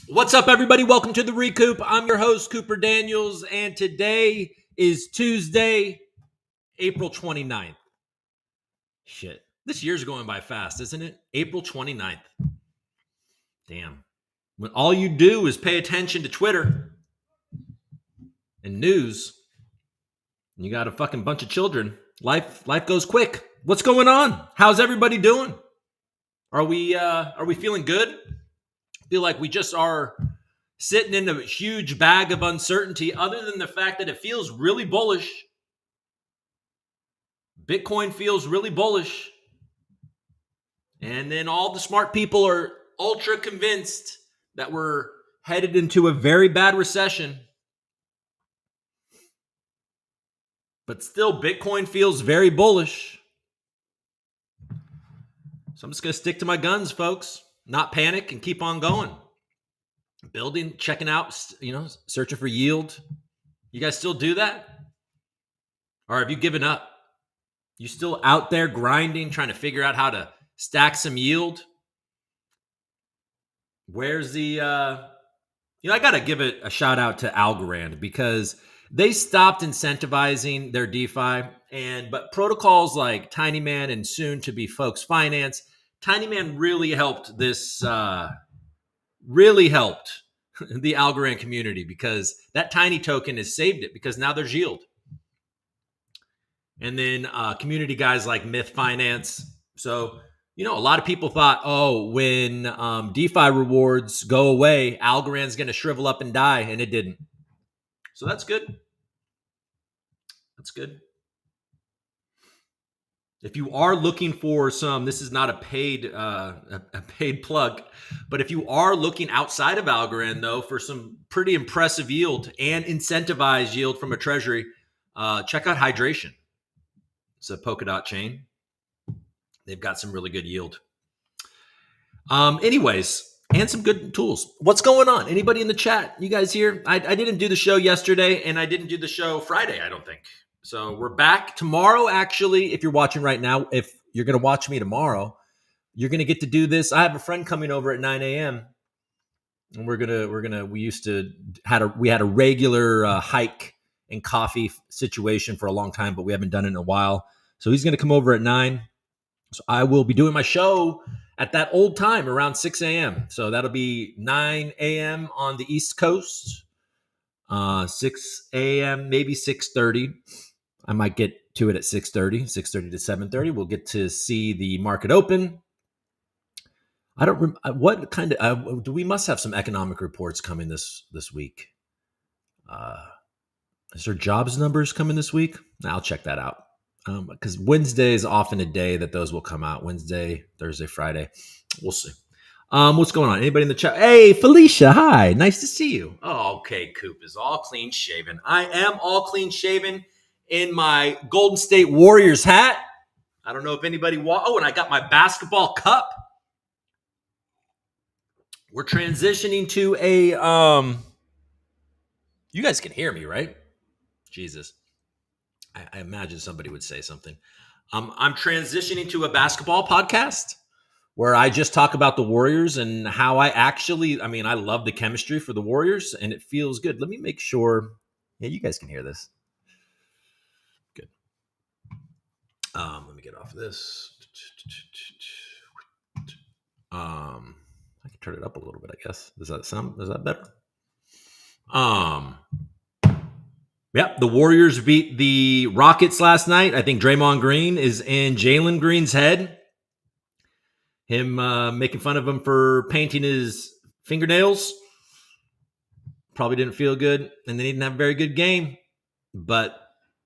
What's up, everybody? Welcome to the Recoup. I'm your host, Cooper Daniels, and today is Tuesday, April 29th. Shit. This year's going by fast, isn't it? April 29th. Damn. When all you do is pay attention to Twitter and news, and you got a fucking bunch of children, life goes quick. What's going on? How's everybody doing? Are we feeling good? Feel like we just are sitting in a huge bag of uncertainty, other than the fact that it feels really bullish. Bitcoin feels really bullish. And then all the smart people are ultra convinced that we're headed into a very bad recession. But still, Bitcoin feels very bullish. So I'm just going to stick to my guns, folks. Not panic and keep on going. Building, checking out, searching for yield. You guys still do that? Or have you given up? You still out there grinding, trying to figure out how to stack some yield? Where's the, I got to give it a shout out to Algorand because they stopped incentivizing their DeFi. But protocols like TinyMan and soon to be Folks Finance, TinyMan really helped this, really helped the Algorand community because that Tiny token has saved it because now there's yield. And then community guys like Myth Finance. So, a lot of people thought, when DeFi rewards go away, Algorand's going to shrivel up and die, and it didn't. So that's good. That's good. If you are looking for this is not a paid plug, but if you are looking outside of Algorand, though, for some pretty impressive yield and incentivized yield from a treasury, check out Hydration. It's a Polkadot chain. They've got some really good yield. Anyways, and some good tools. What's going on? Anybody in the chat? You guys here? I didn't do the show yesterday, and I didn't do the show Friday, I don't think. So we're back tomorrow. Actually, if you're watching right now, if you're going to watch me tomorrow, you're going to get to do this. I have a friend coming over at 9 a.m. and we had a regular hike and coffee situation for a long time, but we haven't done it in a while. So he's going to come over at 9. So I will be doing my show at that old time around 6 a.m. So that'll be 9 a.m. on the East Coast, 6 a.m., maybe 6:30. I might get to it at 6:30 to 7:30. We'll get to see the market open. I don't what kind of we must have some economic reports coming this week. Is there jobs numbers coming this week? I'll check that out. Because Wednesday is often a day that those will come out. Wednesday, Thursday, Friday. We'll see. What's going on? Anybody in the chat? Hey, Felicia. Hi. Nice to see you. Oh, okay. Coop is all clean shaven. I am all clean shaven in my Golden State Warriors hat. I don't know if anybody and I got my basketball cup. We're transitioning to a you guys can hear me, right? Jesus. I imagine somebody would say something. I'm transitioning to a basketball podcast where I just talk about the Warriors and how I love the chemistry for the Warriors and it feels good. Let me make sure. Yeah, you guys can hear this. Good. Let me get off of this. I can turn it up a little bit, I guess. Is that better? Yep, the Warriors beat the Rockets last night. I think Draymond Green is in Jalen Green's head. Him making fun of him for painting his fingernails. Probably didn't feel good, and they didn't have a very good game. But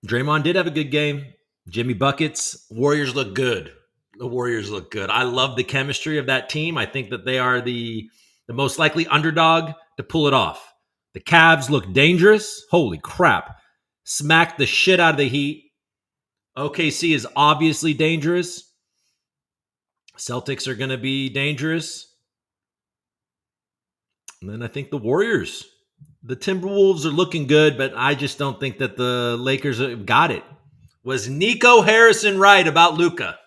Draymond did have a good game. Jimmy Buckets. Warriors look good. The Warriors look good. I love the chemistry of that team. I think that they are the most likely underdog to pull it off. The Cavs look dangerous. Holy crap. Smacked the shit out of the Heat. OKC is obviously dangerous. Celtics are going to be dangerous. And then I think the Warriors. The Timberwolves are looking good, but I just don't think that the Lakers got it. Was Nico Harrison right about Luka?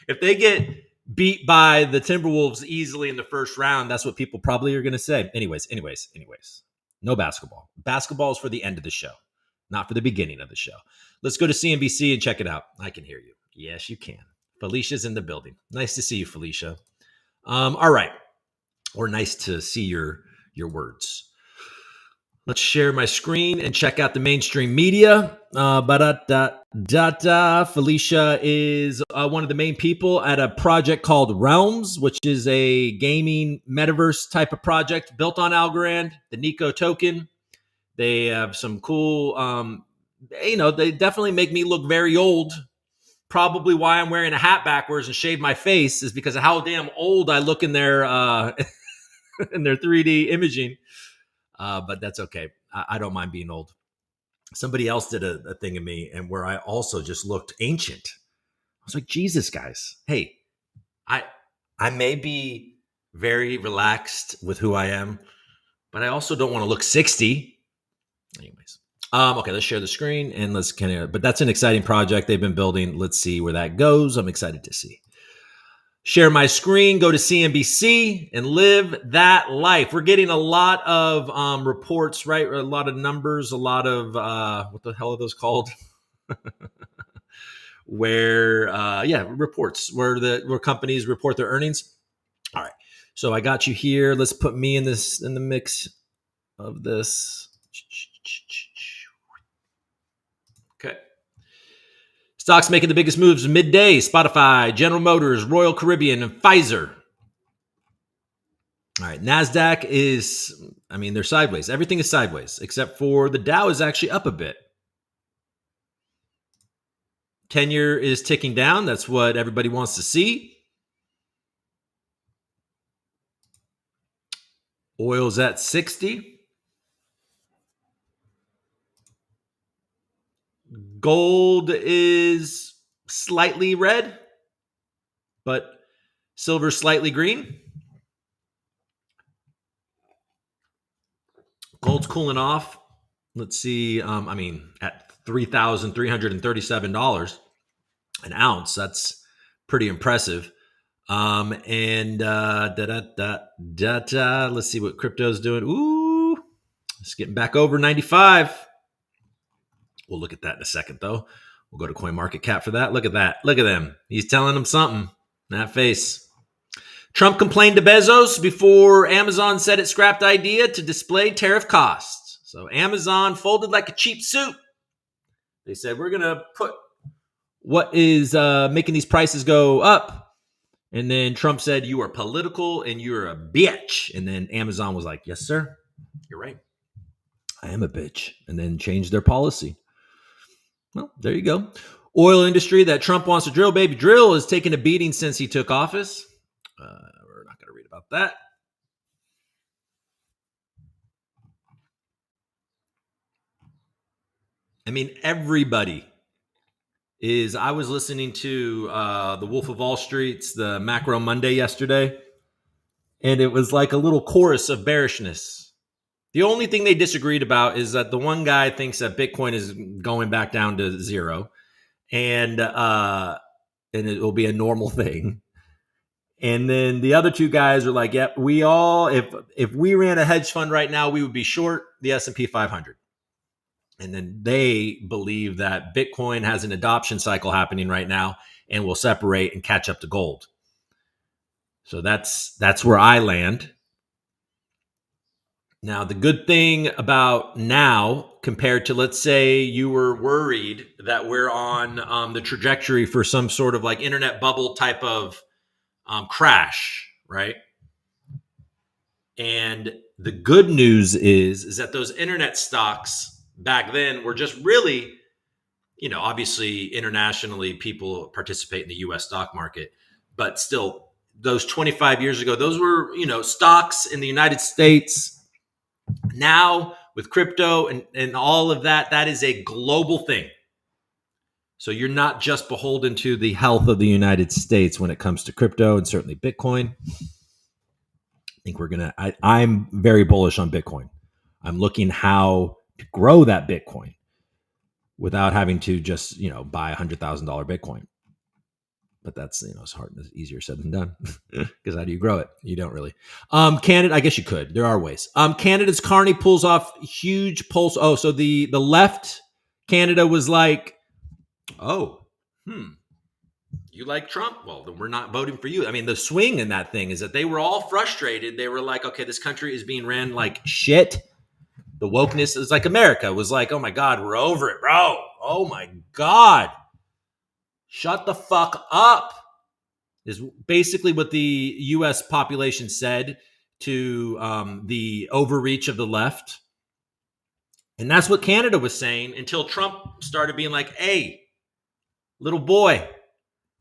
If they get beat by the Timberwolves easily in the first round. That's what people probably are going to say. Anyways. No basketball. Basketball is for the end of the show, not for the beginning of the show. Let's go to CNBC and check it out. I can hear you. Yes, you can. Felicia's in the building. Nice to see you, Felicia. All right. Or nice to see your words. Let's share my screen and check out the mainstream media. Felicia is one of the main people at a project called Realms, which is a gaming metaverse type of project built on Algorand, the Nico token. They have some cool, they definitely make me look very old. Probably why I'm wearing a hat backwards and shave my face is because of how damn old I look in their in their 3D imaging. But that's okay. I don't mind being old. Somebody else did a thing of me and where I also just looked ancient. I was like, Jesus, guys. Hey, I may be very relaxed with who I am, but I also don't want to look 60. Anyways. Okay, let's share the screen and let's but that's an exciting project they've been building. Let's see where that goes. I'm excited to see. Share my screen, go to CNBC, and live that life. We're getting a lot of reports, right? A lot of numbers, a lot of, what the hell are those called? Reports, where companies report their earnings. All right. So I got you here. Let's put me in the mix of this. Okay. Stocks making the biggest moves midday: Spotify, General Motors, Royal Caribbean, and Pfizer. All right, NASDAQ they're sideways. Everything is sideways, except for the Dow is actually up a bit. 10-year is ticking down. That's what everybody wants to see. Oil's at 60. Gold is slightly red, but silver slightly green. Gold's cooling off. Let's see. At $3,337 an ounce. That's pretty impressive. Let's see what crypto's doing. Ooh, it's getting back over 95. We'll look at that in a second, though. We'll go to CoinMarketCap for that. Look at that. Look at them. He's telling them something. That face. Trump complained to Bezos before Amazon said it scrapped idea to display tariff costs. So Amazon folded like a cheap suit. They said, we're going to put what is making these prices go up. And then Trump said, you are political and you're a bitch. And then Amazon was like, yes, sir. You're right. I am a bitch. And then changed their policy. Well, there you go. Oil industry that Trump wants to drill, baby drill, is taking a beating since he took office. We're not going to read about that. I mean, everybody is. I was listening to the Wolf of Wall Street's the Macro Monday yesterday, and it was like a little chorus of bearishness. The only thing they disagreed about is that the one guy thinks that Bitcoin is going back down to zero, and it will be a normal thing. And then the other two guys are like, yep, if we ran a hedge fund right now, we would be short the S&P 500. And then they believe that Bitcoin has an adoption cycle happening right now and will separate and catch up to gold. So that's where I land. Now, the good thing about now compared to, let's say you were worried that we're on the trajectory for some sort of like internet bubble type of crash, right? And the good news is that those internet stocks back then were just really, obviously internationally people participate in the US stock market, but still those 25 years ago, those were, stocks in the United States. Now with crypto and all of that, that is a global thing. So you're not just beholden to the health of the United States when it comes to crypto and certainly Bitcoin. I think I'm very bullish on Bitcoin. I'm looking how to grow that Bitcoin without having to just, buy $100,000 Bitcoin. but that's, it's hard, it's easier said than done. Because how do you grow it? You don't really. Canada, I guess you could. There are ways. Canada's Carney pulls off huge pulse. Oh, so the left Canada was like, oh, you like Trump? Well, then we're not voting for you. I mean, the swing in that thing is that they were all frustrated. They were like, okay, this country is being ran like shit. The wokeness is like America was like, oh my God, we're over it, bro. Oh my God. Shut the fuck up is basically what the U.S. population said to the overreach of the left. And that's what Canada was saying until Trump started being like, hey, little boy,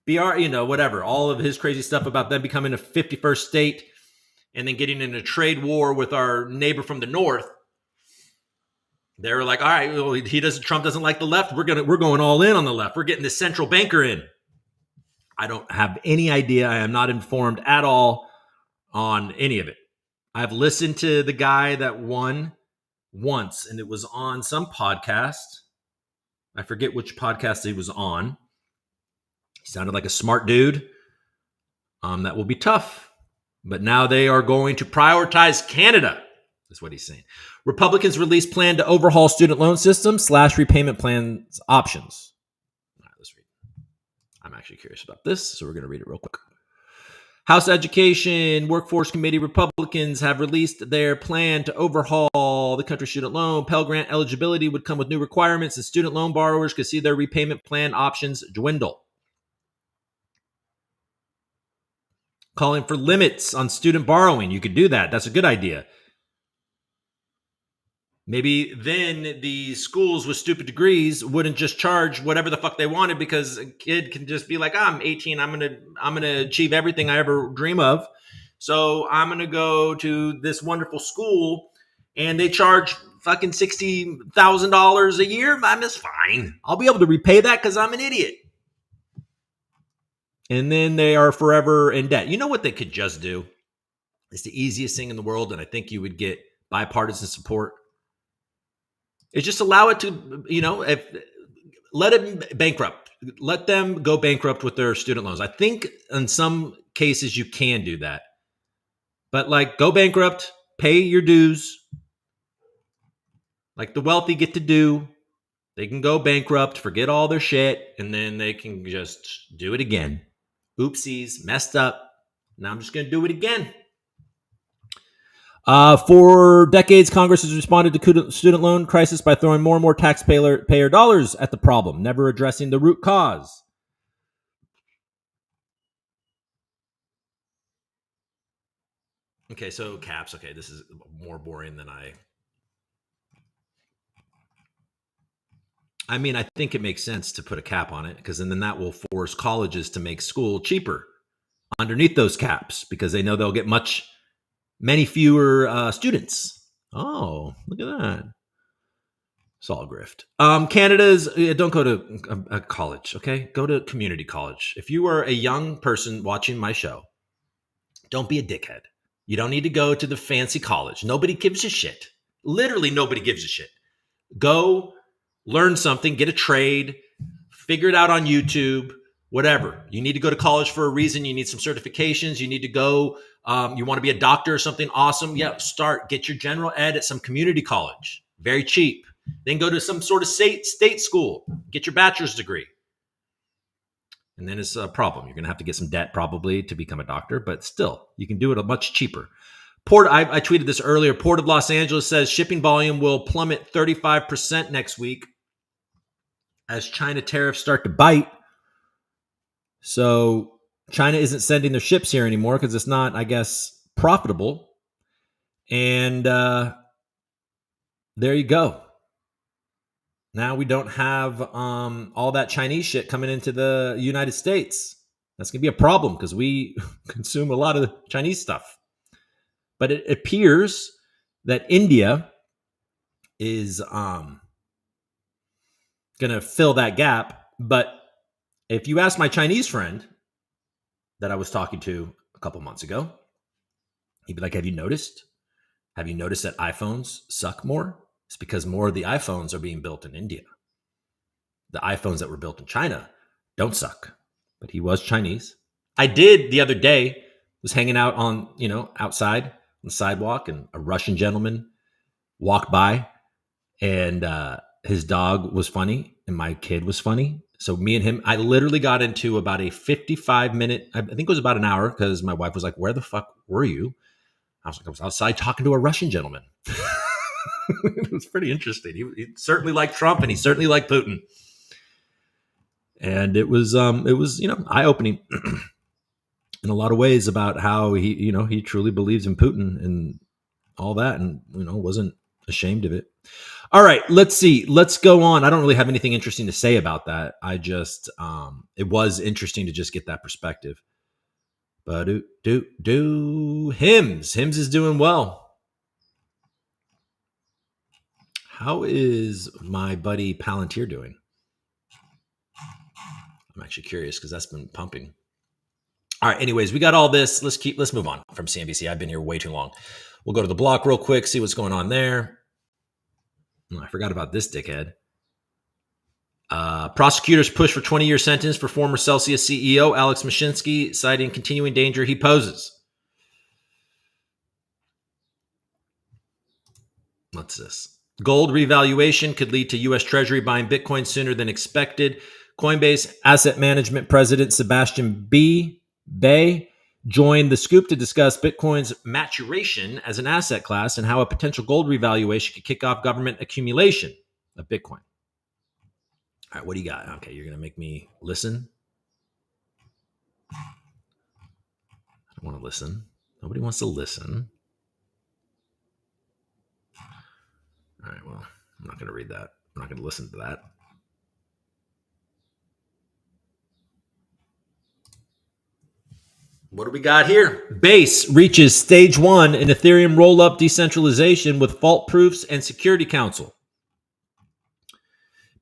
BR, whatever, all of his crazy stuff about them becoming a 51st state and then getting in a trade war with our neighbor from the north. They were like, all right, well, Trump doesn't like the left. We're going all in on the left. We're getting the central banker in. I don't have any idea. I am not informed at all on any of it. I've listened to the guy that won once, and it was on some podcast. I forget which podcast he was on. He sounded like a smart dude. That will be tough. But now they are going to prioritize Canada. That's what he's saying. Republicans release plan to overhaul student loan system / repayment plans options. All right, let's read. I'm actually curious about this, so we're going to read it real quick. House Education Workforce Committee Republicans have released their plan to overhaul the country's student loan. Pell Grant eligibility would come with new requirements, and student loan borrowers could see their repayment plan options dwindle. Calling for limits on student borrowing. You could do that. That's a good idea. Maybe then the schools with stupid degrees wouldn't just charge whatever the fuck they wanted, because a kid can just be like, I'm 18. I'm gonna achieve everything I ever dream of. So I'm gonna go to this wonderful school, and they charge fucking $60,000 a year. I'm just fine. I'll be able to repay that because I'm an idiot. And then they are forever in debt. You know what they could just do? It's the easiest thing in the world, and I think you would get bipartisan support. Is just allow it to, let it bankrupt. Let them go bankrupt with their student loans. I think in some cases you can do that. But go bankrupt, pay your dues. Like the wealthy get to do. They can go bankrupt, forget all their shit, and then they can just do it again. Oopsies, messed up. Now I'm just going to do it again. For decades, Congress has responded to student loan crisis by throwing more and more taxpayer dollars at the problem, never addressing the root cause. Okay, so caps. Okay, this is more boring than I mean, I think it makes sense to put a cap on it, because then that will force colleges to make school cheaper underneath those caps, because they know they'll get many fewer students. Oh, look at that. It's all grift. Canada's, don't go to a college, okay? Go to community college. If you are a young person watching my show, don't be a dickhead. You don't need to go to the fancy college. Nobody gives a shit. Literally nobody gives a shit. Go learn something, get a trade, figure it out on YouTube, whatever. You need to go to college for a reason. You need some certifications. You need to go, you want to be a doctor or something awesome. Yeah, get your general ed at some community college. Very cheap. Then go to some sort of state school. Get your bachelor's degree. And then it's a problem. You're going to have to get some debt probably to become a doctor, but still, you can do it much cheaper. I tweeted this earlier. Port of Los Angeles says shipping volume will plummet 35% next week as China tariffs start to bite. So China isn't sending their ships here anymore because it's not, I guess, profitable. And there you go. Now we don't have all that Chinese shit coming into the United States. That's going to be a problem because we consume a lot of the Chinese stuff. But it appears that India is going to fill that gap. But if you ask my Chinese friend that I was talking to a couple months ago, he'd be like, have you noticed? Have you noticed that iPhones suck more? It's because more of the iPhones are being built in India. The iPhones that were built in China don't suck. but he was Chinese. I did the other day, was hanging out on, outside on the sidewalk, and a Russian gentleman walked by, and his dog was funny and my kid was funny. So me and him, I literally got into about a 55-minute, I think it was about an hour, because my wife was like, where the fuck were you? I was like, I was outside talking to a Russian gentleman. It was pretty interesting. He certainly liked Trump, and he certainly liked Putin. And it was eye-opening in a lot of ways about how he truly believes in Putin and all that, and wasn't ashamed of it. All right, let's see. Let's go on. I don't really have anything interesting to say about that. I just it was interesting to just get that perspective. But Hims is doing well. How is my buddy Palantir doing? I'm actually curious because that's been pumping. All right. Anyways, we got all this. Let's move on from CNBC. I've been here way too long. We'll go to the block real quick, see what's going on there. Oh, I forgot about this dickhead. Prosecutors push for 20-year sentence for former Celsius CEO Alex Mashinsky, citing continuing danger he poses. What's this? Gold revaluation could lead to U.S. Treasury buying Bitcoin sooner than expected. Coinbase asset management president Sebastian Bay joined the scoop to discuss Bitcoin's maturation as an asset class and how a potential gold revaluation could kick off government accumulation of Bitcoin. All right, what do you got? Okay, you're going to make me listen? I don't want to listen. Nobody wants to listen. All right, well, I'm not going to read that. I'm not going to listen to that. What do we got here? Base reaches stage 1 in Ethereum roll-up decentralization with fault proofs and Security Council.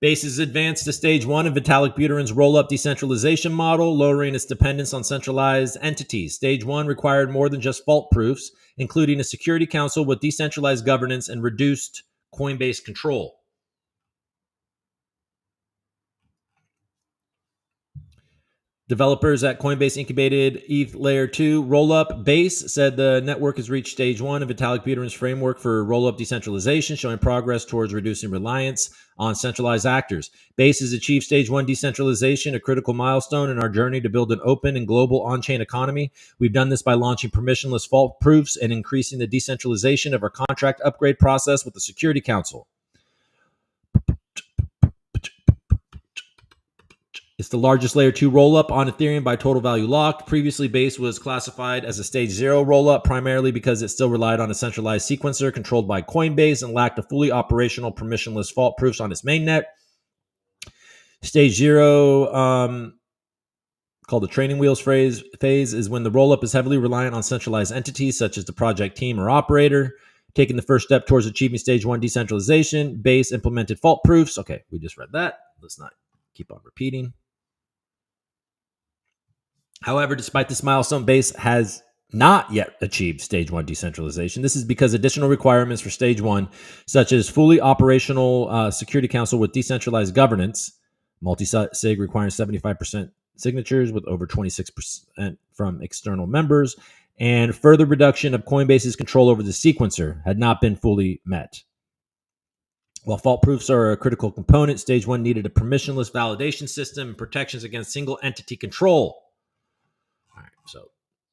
Base has advanced to stage 1 of Vitalik Buterin's roll-up decentralization model, lowering its dependence on centralized entities. Stage 1 required more than just fault proofs, including a Security Council with decentralized governance and reduced Coinbase control. Developers at Coinbase incubated ETH Layer 2 rollup. Base said the network has reached stage 1 of Vitalik Buterin's framework for rollup decentralization, showing progress towards reducing reliance on centralized actors. Base has achieved stage 1 decentralization, a critical milestone in our journey to build an open and global on-chain economy. We've done this by launching permissionless fault proofs and increasing the decentralization of our contract upgrade process with the Security Council. It's the largest layer 2 rollup on Ethereum by total value locked. Previously, Base was classified as a stage 0 rollup, primarily because it still relied on a centralized sequencer controlled by Coinbase and lacked a fully operational permissionless fault proofs on its mainnet. Stage 0, called the training wheels phase, is when the rollup is heavily reliant on centralized entities such as the project team or operator. Taking the first step towards achieving stage 1 decentralization, Base implemented fault proofs. Okay, we just read that. Let's not keep on repeating. However, despite this milestone, Base has not yet achieved stage 1 decentralization. This is because additional requirements for stage 1, such as fully operational Security Council with decentralized governance, multi-sig requiring 75% signatures with over 26% from external members, and further reduction of Coinbase's control over the sequencer had not been fully met. While fault proofs are a critical component, stage 1 needed a permissionless validation system and protections against single entity control. All right, so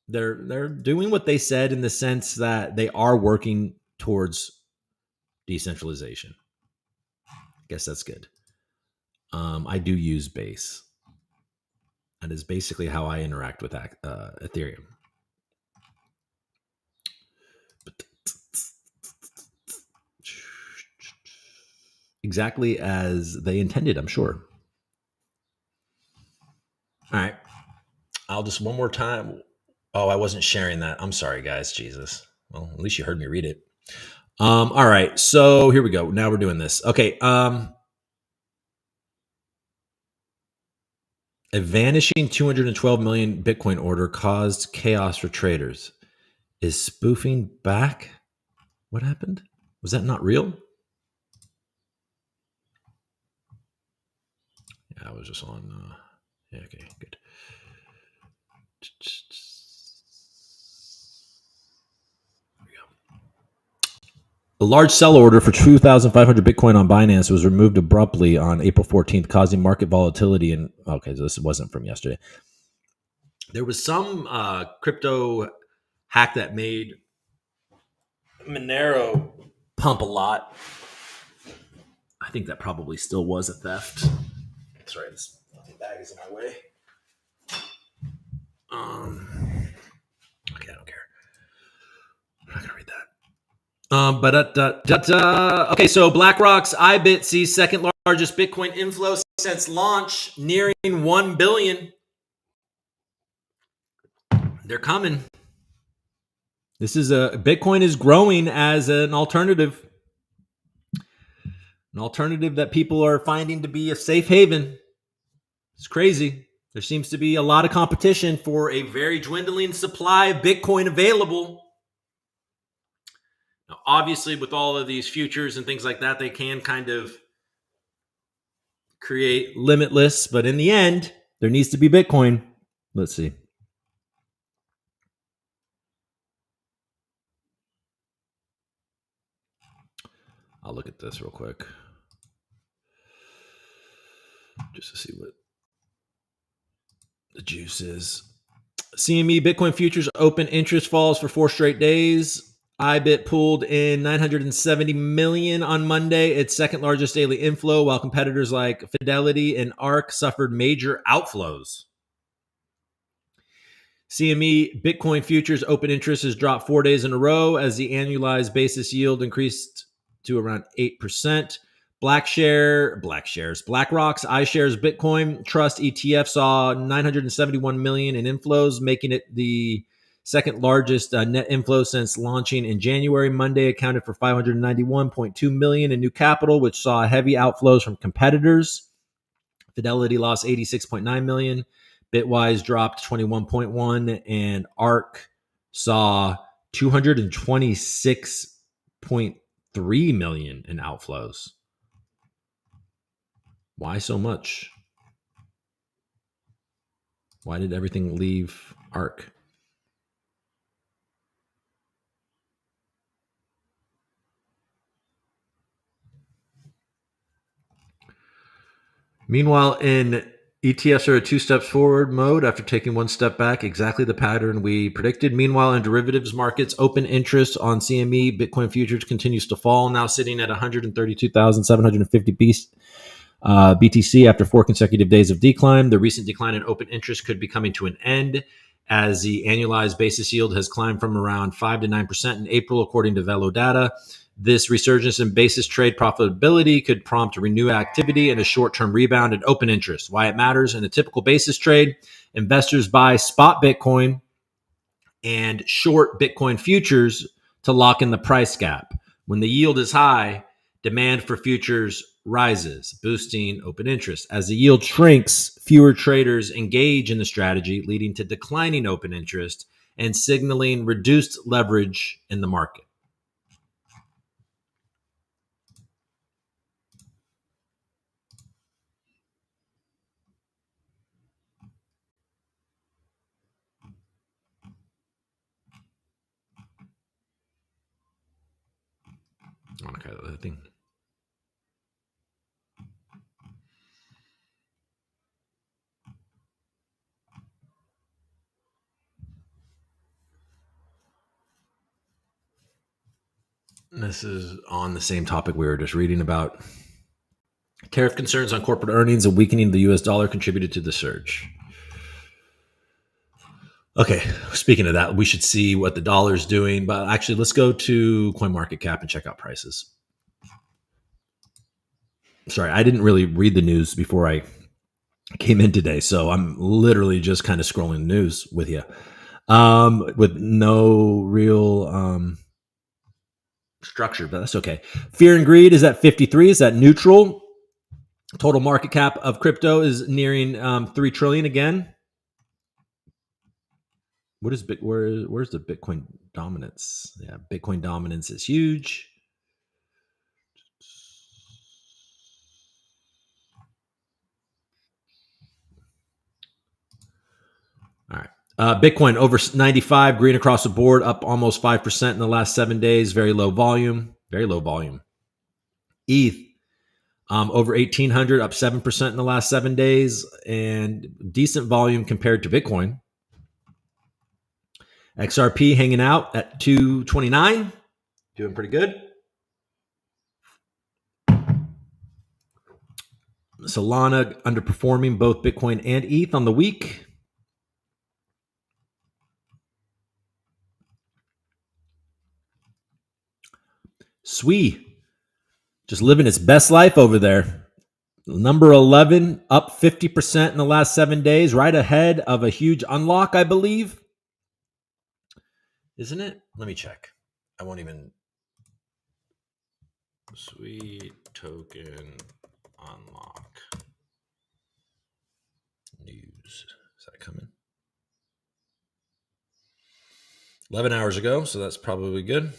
they're doing what they said in the sense that they are working towards decentralization. I guess that's good. I do use Base. That is basically how I interact with Ethereum. Exactly as they intended, I'm sure. All right. I'll just one more time. Oh, I wasn't sharing that. I'm sorry, guys. Jesus. Well, at least you heard me read it. All right. So here we go. Now we're doing this. Okay. A vanishing 212 million Bitcoin order caused chaos for traders. Is spoofing back? What happened? Was that not real? Yeah, I was just on. Yeah, okay, good. A large sell order for 2,500 Bitcoin on Binance was removed abruptly on April 14th, causing market volatility. And okay, so this wasn't from yesterday. There was some crypto hack that made Monero pump a lot. I think that probably still was a theft. Sorry, this bag is in my way. Okay, I don't care. I'm not gonna read that. Okay, so BlackRock's IBIT sees second largest Bitcoin inflow since launch, nearing 1 billion. They're coming. This is Bitcoin is growing as an alternative that people are finding to be a safe haven. It's crazy. There seems to be a lot of competition for a very dwindling supply of Bitcoin available. Now, obviously, with all of these futures and things like that, they can kind of create limitless, but in the end, there needs to be Bitcoin. Let's see. I'll look at this real quick just to see what the juice is. CME Bitcoin futures open interest falls for 4 straight days. IBIT pulled in 970 million on Monday, its second largest daily inflow, while competitors like Fidelity and ARK suffered major outflows. CME Bitcoin futures open interest has dropped 4 days in a row as the annualized basis yield increased to around 8%. BlackRock's iShares Bitcoin Trust ETF saw 971 million in inflows, making it the second largest net inflow since launching in January. Monday accounted for 591.2 million in new capital, which saw heavy outflows from competitors. Fidelity lost 86.9 million. Bitwise dropped 21.1, and ARK saw 226.3 million in outflows. Why so much? Why did everything leave ARK? Meanwhile, in ETFs are a 2 steps forward mode after taking 1 step back, exactly the pattern we predicted. Meanwhile, in derivatives markets, open interest on CME Bitcoin futures continues to fall, now sitting at 132,750 BTC after 4 consecutive days of decline. The recent decline in open interest could be coming to an end as the annualized basis yield has climbed from around 5 to 9% in April, according to Velo data. This resurgence in basis trade profitability could prompt a renewed activity and a short-term rebound in open interest. Why it matters: in a typical basis trade, investors buy spot Bitcoin and short Bitcoin futures to lock in the price gap. When the yield is high, demand for futures rises, boosting open interest. As the yield shrinks, fewer traders engage in the strategy, leading to declining open interest and signaling reduced leverage in the market. Okay, the thing. This is on the same topic we were just reading about. Tariff concerns on corporate earnings and weakening of the US dollar contributed to the surge. Okay, speaking of that, we should see what the dollar is doing. But actually, let's go to CoinMarketCap and check out prices. Sorry, I didn't really read the news before I came in today, so I'm literally just kind of scrolling news with you, with no real structure, but that's okay. Fear and greed is at 53. Is that neutral? Total market cap of crypto is nearing 3 trillion again. What is where's the Bitcoin dominance? Yeah, Bitcoin dominance is huge. All right. Bitcoin over 95, green across the board, up almost 5% in the last 7 days. Very low volume. Very low volume. ETH over 1,800, up 7% in the last 7 days, and decent volume compared to Bitcoin. XRP hanging out at 229, doing pretty good. Solana underperforming both Bitcoin and ETH on the week. SWE just living its best life over there. Number 11, up 50% in the last 7 days, right ahead of a huge unlock, I believe. Isn't it? Let me check. I won't even. SWE token unlock. News. Is that coming? 11 hours ago, so that's probably good.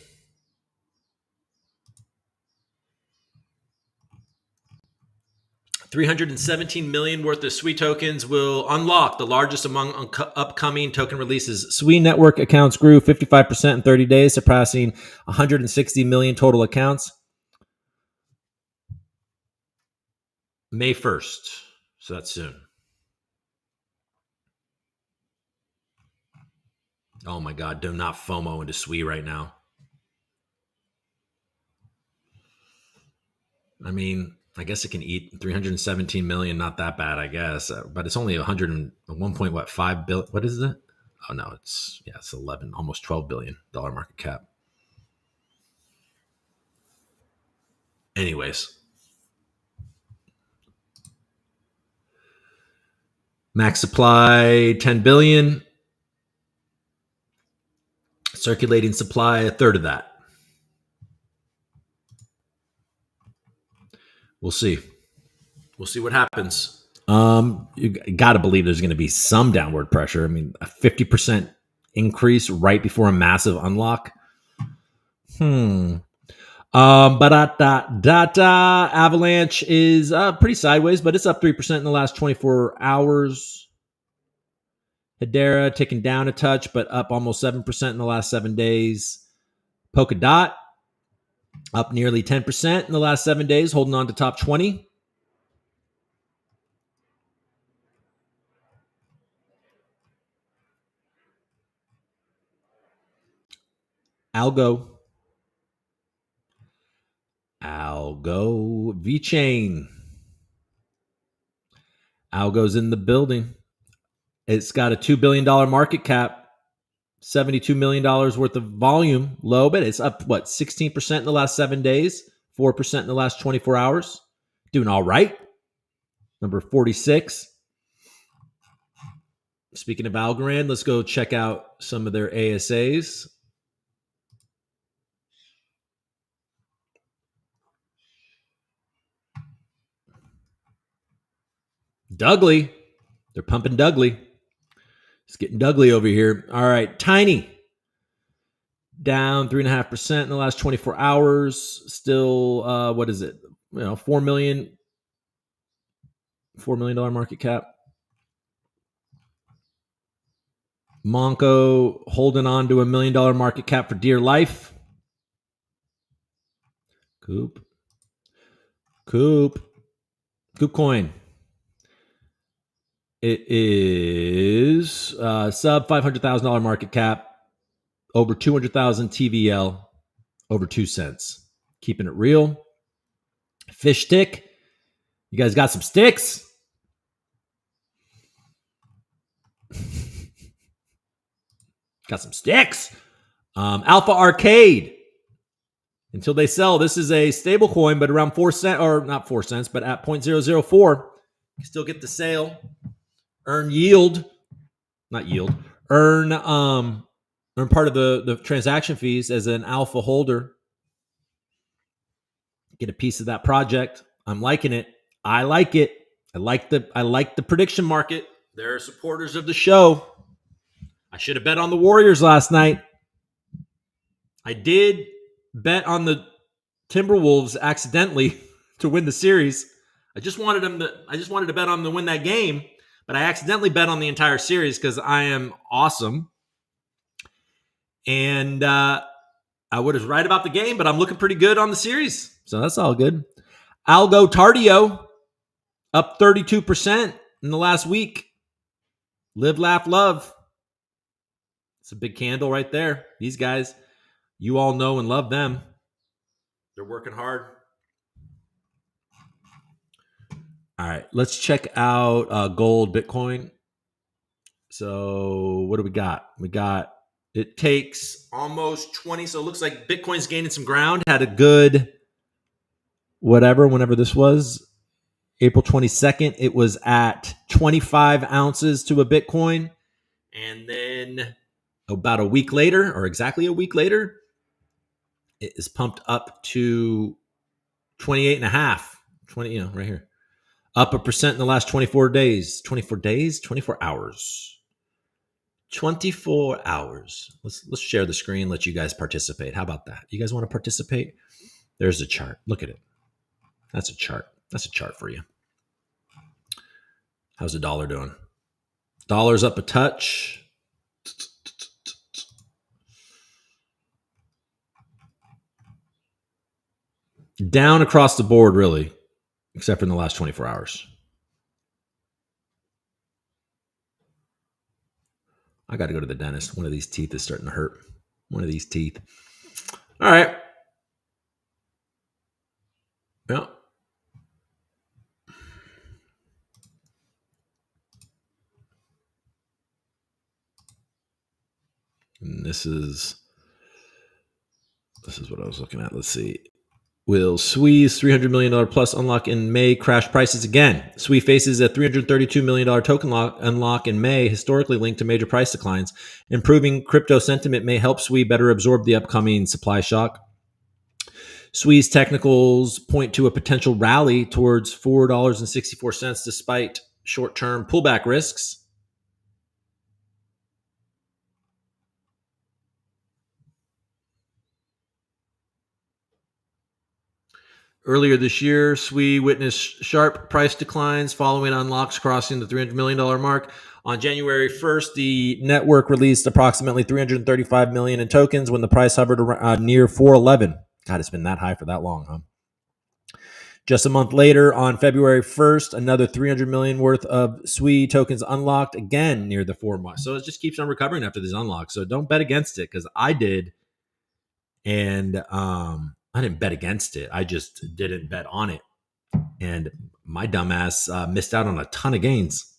$317 million worth of SWE tokens will unlock, the largest among upcoming token releases. SWE network accounts grew 55% in 30 days, surpassing 160 million total accounts. May 1st, so that's soon. Oh my God, do not FOMO into SWE right now. I mean, I guess it can eat 317 million, not that bad, I guess. But it's only 1.5 billion. What is it? Oh no, it's 11, almost $12 billion market cap. Anyways. Max supply 10 billion. Circulating supply a third of that. We'll see. We'll see what happens. You got to believe there's going to be some downward pressure. I mean, a 50% increase right before a massive unlock. Avalanche is pretty sideways, but it's up 3% in the last 24 hours. Hedera ticking down a touch, but up almost 7% in the last 7 days. Polkadot up nearly 10% in the last 7 days, holding on to top 20. Algo, VeChain. Algo's in the building. It's got a $2 billion market cap, $72 million worth of volume, low, but it's up, 16% in the last 7 days, 4% in the last 24 hours. Doing all right. Number 46. Speaking of Algorand, let's go check out some of their ASAs. Dougly. They're pumping Dougly. It's getting Dougly over here. All right. Tiny. Down 3.5% in the last 24 hours. Still, what is it? $4 million market cap. Monco holding on to $1 million market cap for dear life. Coop coin. It is sub $500,000 market cap, over 200,000 TVL, over 2 cents. Keeping it real. Fish stick. You guys got some sticks? Got some sticks. Alpha Arcade. Until they sell, this is a stable coin, but around 4 cents, or not 4 cents, but at 0.004. You still get the sale. Earn yield. Not yield. Earn part of the transaction fees as an alpha holder. Get a piece of that project. I'm liking it. I like it. I like the prediction market. They're supporters of the show. I should have bet on the Warriors last night. I did bet on the Timberwolves accidentally to win the series. I just wanted to bet on them to win that game, but I accidentally bet on the entire series because I am awesome. And I was right about the game, but I'm looking pretty good on the series. So that's all good. Algo Tardio up 32% in the last week. Live, laugh, love. It's a big candle right there. These guys, you all know and love them. They're working hard. All right, let's check out gold, Bitcoin. So what do we got? It takes almost 20. So it looks like Bitcoin's gaining some ground. Had a good whenever this was. April 22nd, it was at 25 ounces to a Bitcoin. And then about a week later, or exactly a week later, it is pumped up to 28 and a half. 20, right here. Up 1% in the last 24 days. 24 hours. 24 hours. Let's share the screen, let you guys participate. How about that? You guys want to participate? There's a chart. Look at it. That's a chart. That's a chart for you. How's the dollar doing? Dollar's up a touch. Down across the board, really, except for in the last 24 hours. I got to go to the dentist. One of these teeth is starting to hurt. One of these teeth. All right. Yeah. And this is what I was looking at. Let's see. Will SWE's $300 million plus unlock in May crash prices again? SWE faces a $332 million token unlock in May, historically linked to major price declines. Improving crypto sentiment may help SWE better absorb the upcoming supply shock. SWE's technicals point to a potential rally towards $4.64 despite short-term pullback risks. Earlier this year, SWE witnessed sharp price declines following unlocks crossing the $300 million mark. On January 1st, the network released approximately $335 million in tokens when the price hovered around, near $411. God, it's been that high for that long, huh? Just a month later, on February 1st, another $300 million worth of SWE tokens unlocked, again near the 4 mark. So it just keeps on recovering after these unlocks. So don't bet against it, because I did. And I didn't bet against it. I just didn't bet on it. And my dumbass missed out on a ton of gains.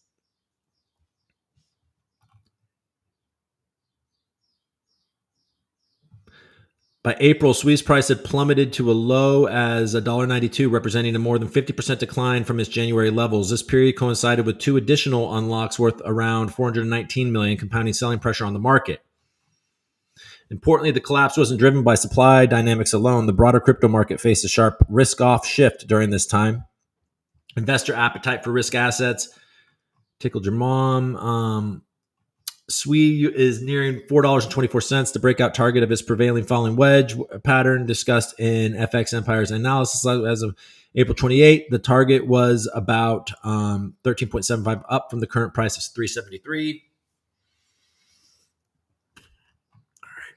By April, SWE's price had plummeted to a low as $1.92, representing a more than 50% decline from its January levels. This period coincided with 2 additional unlocks worth around $419 million, compounding selling pressure on the market. Importantly, the collapse wasn't driven by supply dynamics alone. The broader crypto market faced a sharp risk-off shift during this time. Investor appetite for risk assets tickled your mom. SWE is nearing $4.24, the breakout target of its prevailing falling wedge pattern discussed in FX Empire's analysis as of April 28. The target was about 13.75 up from the current price of $3.73. All right.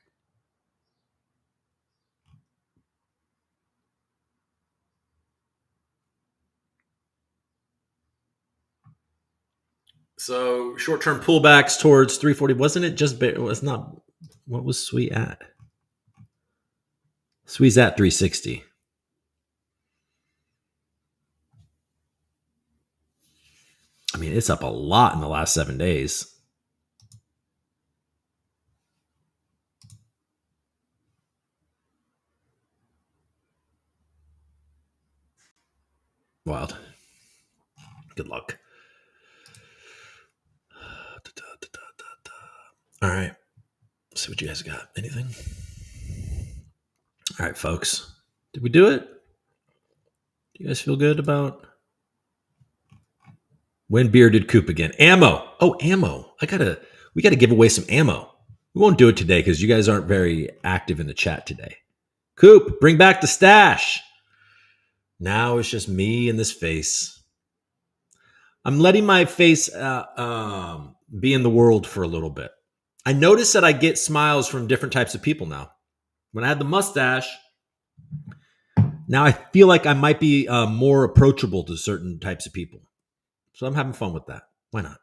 So short-term pullbacks towards 340. Wasn't it just? It was not. What was SWE at? SWE's at 360. I mean, it's up a lot in the last 7 days. Wild. Good luck. All right. Let's see what you guys got. Anything? All right, folks. Did we do it? Do you guys feel good about when beer did Coop again? Ammo. Oh, ammo. We gotta give away some ammo. We won't do it today because you guys aren't very active in the chat today. Coop, bring back the stash. Now it's just me and this face. I'm letting my face be in the world for a little bit. I notice that I get smiles from different types of people now. When I had the mustache, now I feel like I might be more approachable to certain types of people. So I'm having fun with that. Why not?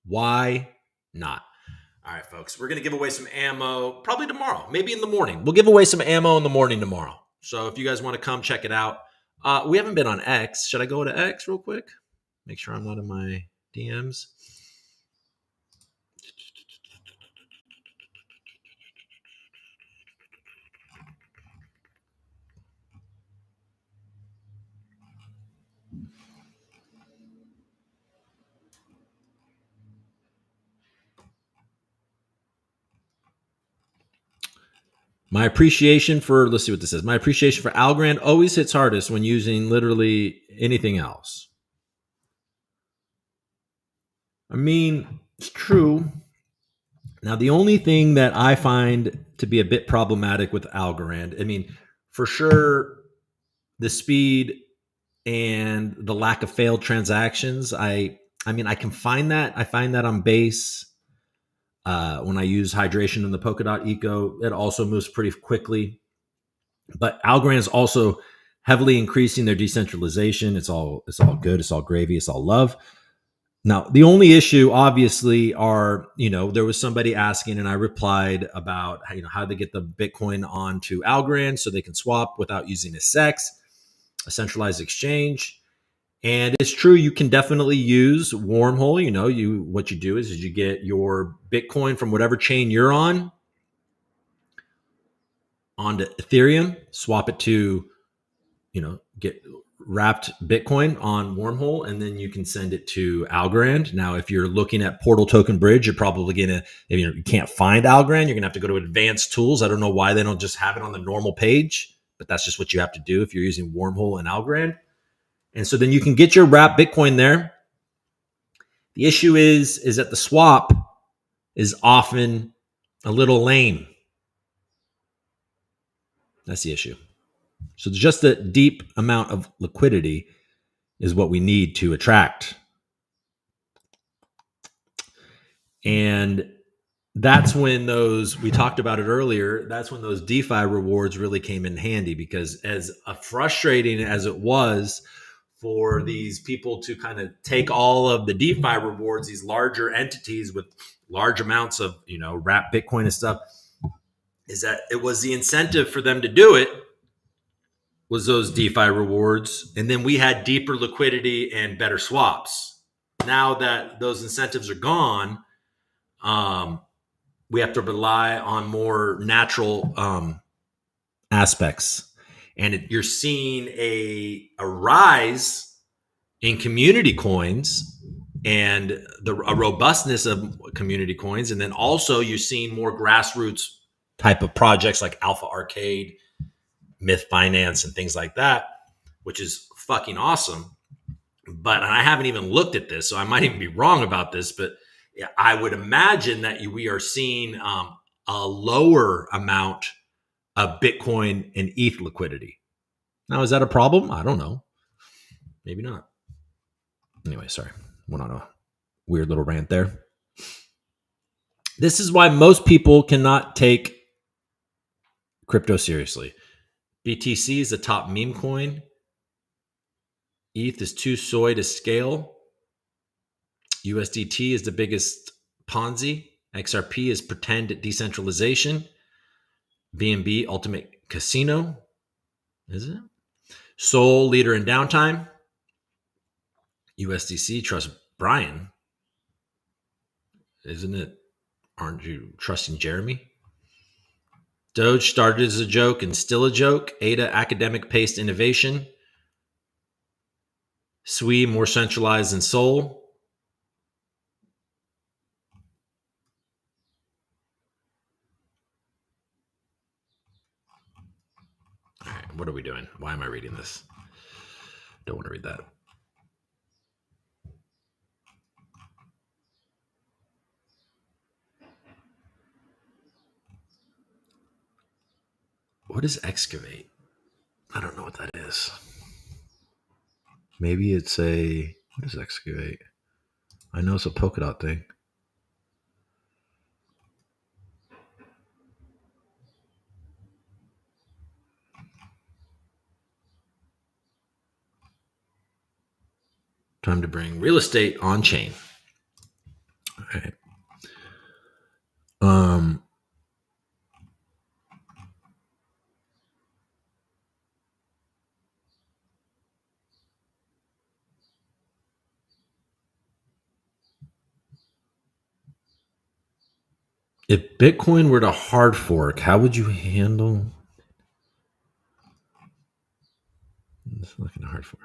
Why not? All right, folks, we're going to give away some ammo probably tomorrow, maybe in the morning. We'll give away some ammo in the morning tomorrow. So if you guys want to come check it out, we haven't been on X. Should I go to X real quick? Make sure I'm not in my DMs. My appreciation for, let's see what this says. My appreciation for Algorand always hits hardest when using literally anything else. I mean, it's true. Now, the only thing that I find to be a bit problematic with Algorand, I mean, for sure, the speed and the lack of failed transactions. I mean, I can find that. I find that on base. When I use hydration in the Polkadot Eco, it also moves pretty quickly. But Algorand is also heavily increasing their decentralization. It's all good. It's all gravy. It's all love. Now, the only issue, obviously, are, there was somebody asking, and I replied about how to get the Bitcoin onto Algorand so they can swap without using a SEX, a centralized exchange. And it's true, you can definitely use Wormhole. What you do is you get your Bitcoin from whatever chain you're on onto Ethereum, swap it to, get wrapped Bitcoin on Wormhole, and then you can send it to Algorand. Now, if you're looking at Portal Token Bridge, you're probably if you can't find Algorand, you're gonna have to go to Advanced Tools. I don't know why they don't just have it on the normal page, but that's just what you have to do if you're using Wormhole and Algorand. And so then you can get your wrapped Bitcoin there. The issue is that the swap is often a little lame. That's the issue. So just a deep amount of liquidity is what we need to attract. And that's when we talked about it earlier, that's when those DeFi rewards really came in handy, because as frustrating as it was for these people to kind of take all of the DeFi rewards, these larger entities with large amounts of, wrapped Bitcoin and stuff, is that it was the incentive for them to do it was those DeFi rewards. And then we had deeper liquidity and better swaps. Now that those incentives are gone, we have to rely on more natural aspects. And you're seeing a rise in community coins and a robustness of community coins. And then also you're seeing more grassroots type of projects like Alpha Arcade, Myth Finance, and things like that, which is fucking awesome. But I haven't even looked at this, so I might even be wrong about this, but I would imagine that we are seeing a lower amount of Bitcoin and ETH liquidity. Now, is that a problem? I don't know. Maybe not. Anyway, sorry. Went on a weird little rant there. This is why most people cannot take crypto seriously. BTC is the top meme coin. ETH is too soy to scale. USDT is the biggest Ponzi. XRP is pretend decentralization. BNB, ultimate casino. Is it? Sol, leader in downtime. USDC, trust Brian. Isn't it? Aren't you trusting Jeremy? Doge started as a joke and still a joke. ADA, academic paced innovation. SWI, more centralized than Sol. All right, what are we doing? Why am I reading this? Don't want to read that. What is excavate? I don't know what that is. Maybe it's a What is excavate? I know it's a polka dot thing. Time to bring real estate on chain. All right. If Bitcoin were to hard fork, how would you handle? It's not going to hard fork.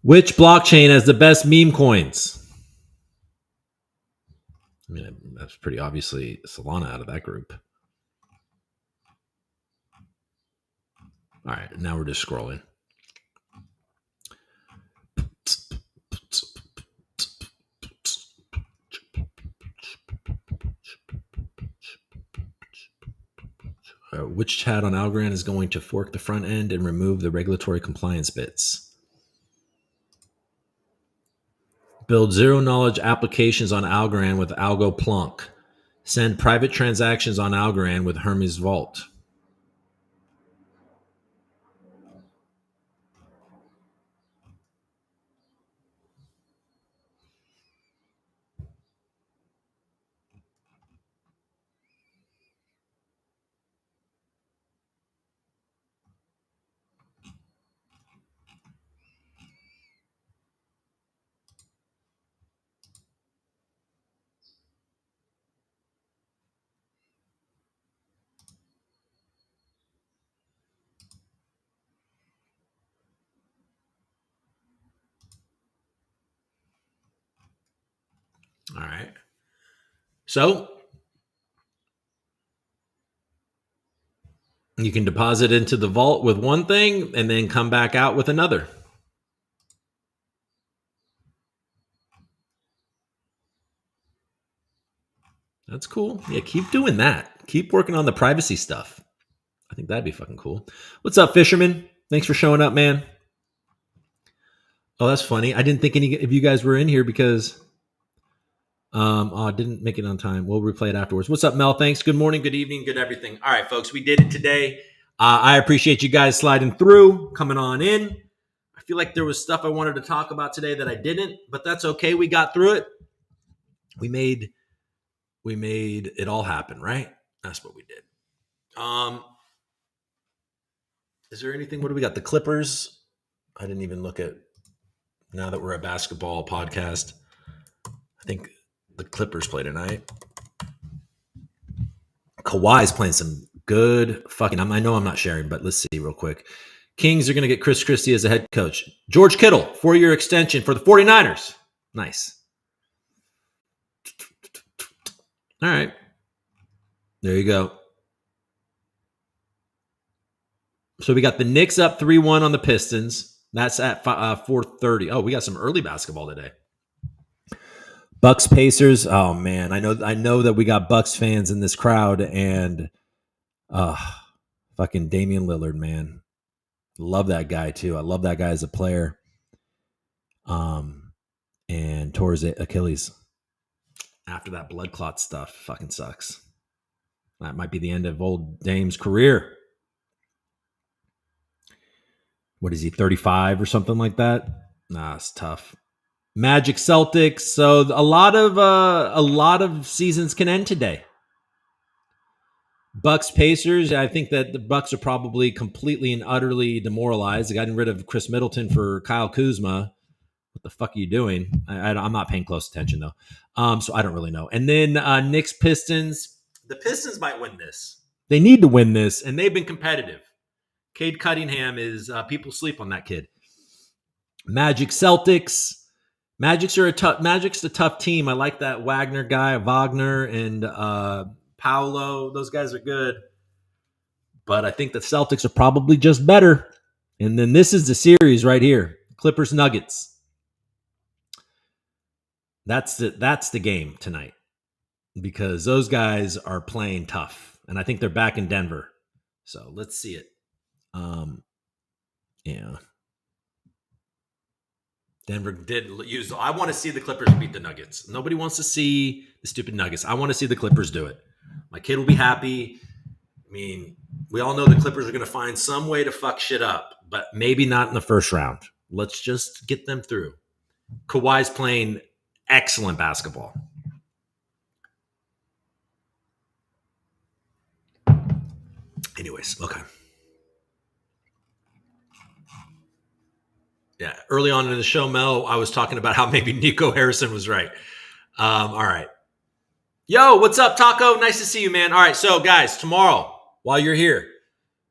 Which blockchain has the best meme coins? I mean, that's pretty obviously Solana out of that group. All right, now we're just scrolling. Which chat on Algorand is going to fork the front end and remove the regulatory compliance bits? Build zero-knowledge applications on Algorand with Algo Plunk. Send private transactions on Algorand with Hermes Vault. All right. So you can deposit into the vault with one thing and then come back out with another. That's cool. Yeah, keep doing that. Keep working on the privacy stuff. I think that'd be fucking cool. What's up, Fisherman? Thanks for showing up, man. Oh, that's funny. I didn't think any of you guys were in here because I didn't make it on time. We'll replay it afterwards. What's up, Mel? Thanks. Good morning, good evening, good everything. All right, folks, we did it today. I appreciate you guys sliding through, coming on in. I feel like there was stuff I wanted to talk about today that I didn't, but that's okay. We got through it. We made it all happen, right? That's what we did. Is there anything? What do we got? The Clippers. I didn't even look at. Now that we're a basketball podcast, I think the Clippers play tonight. Kawhi's playing some good fucking. I know I'm not sharing, but let's see real quick. Kings are going to get Chris Christie as a head coach. George Kittle, 4-year extension for the 49ers. Nice. All right. There you go. So we got the Knicks up 3-1 on the Pistons. That's at 4:30. Oh, we got some early basketball today. Bucks Pacers. Oh man, I know that we got Bucks fans in this crowd, and fucking Damian Lillard, man, love that guy too. I love that guy as a player. And tore his Achilles after that blood clot stuff. Fucking sucks. That might be the end of old Dame's career. What is he, 35 or something like that? Nah, it's tough. Magic Celtics. So a lot of seasons can end today. Bucks Pacers. I think that the Bucks are probably completely and utterly demoralized. They got rid of Chris Middleton for Kyle Kuzma. What the fuck are you doing? I'm not paying close attention though. So I don't really know. And then Knicks Pistons. The Pistons might win this. They need to win this, and they've been competitive. Cade Cunningham is people sleep on that kid. Magic Celtics. Magic's a tough team. I like that Wagner guy, Wagner and Paolo. Those guys are good. But I think the Celtics are probably just better. And then this is the series right here. Clippers Nuggets. That's the game tonight because those guys are playing tough, and I think they're back in Denver. So let's see it. Yeah. Denver did use. I want to see the Clippers beat the Nuggets. Nobody wants to see the stupid Nuggets. I want to see the Clippers do it. My kid will be happy. I mean, we all know the Clippers are going to find some way to fuck shit up, but maybe not in the first round. Let's just get them through. Kawhi's playing excellent basketball. Anyways, okay. Yeah, early on in the show, Mel, I was talking about how maybe Nico Harrison was right. All right. Yo, what's up, Taco? Nice to see you, man. All right, so guys, tomorrow, while you're here,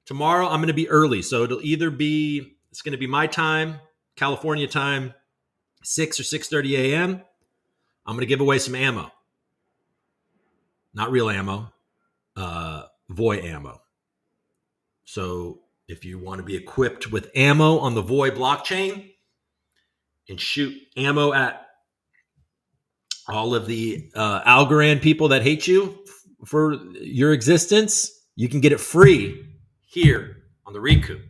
tomorrow I'm going to be early. So it's going to be my time, California time, 6 or 6:30 a.m. I'm going to give away some ammo. Not real ammo, Voy ammo. So if you want to be equipped with ammo on the Voy blockchain and shoot ammo at all of the Algorand people that hate you for your existence, you can get it free here on the RECOOP.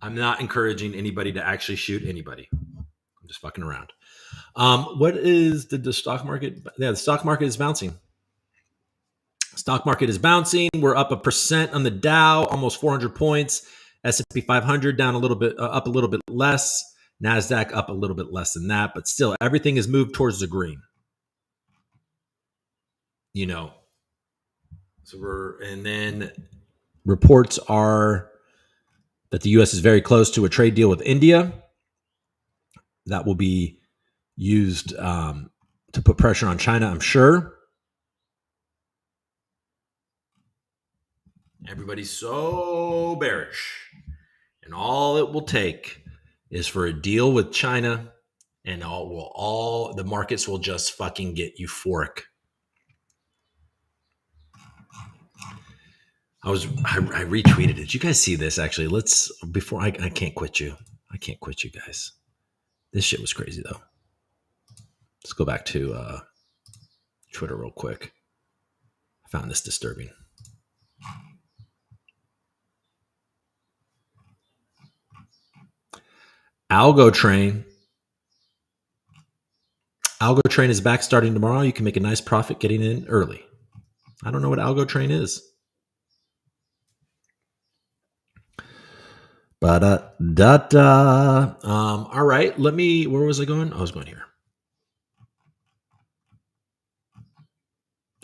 I'm not encouraging anybody to actually shoot anybody. I'm just fucking around. What is the stock market? Yeah, the stock market is bouncing. Stock market is bouncing. We're up 1% on the Dow, almost 400 points. S&P 500 down a little bit, up a little bit less. NASDAQ up a little bit less than that, but still everything is moved towards the green. You know, and then reports are that the U.S. is very close to a trade deal with India that will be used to put pressure on China, I'm sure. Everybody's so bearish. And all it will take is for a deal with China, and all the markets will just fucking get euphoric. I retweeted it. Did you guys see this? Actually, I can't quit you. I can't quit you guys. This shit was crazy though. Let's go back to Twitter real quick. I found this disturbing. Algorand is back starting tomorrow. You can make a nice profit getting in early. I don't know what Algorand is. All right. Where was I going? I was going here.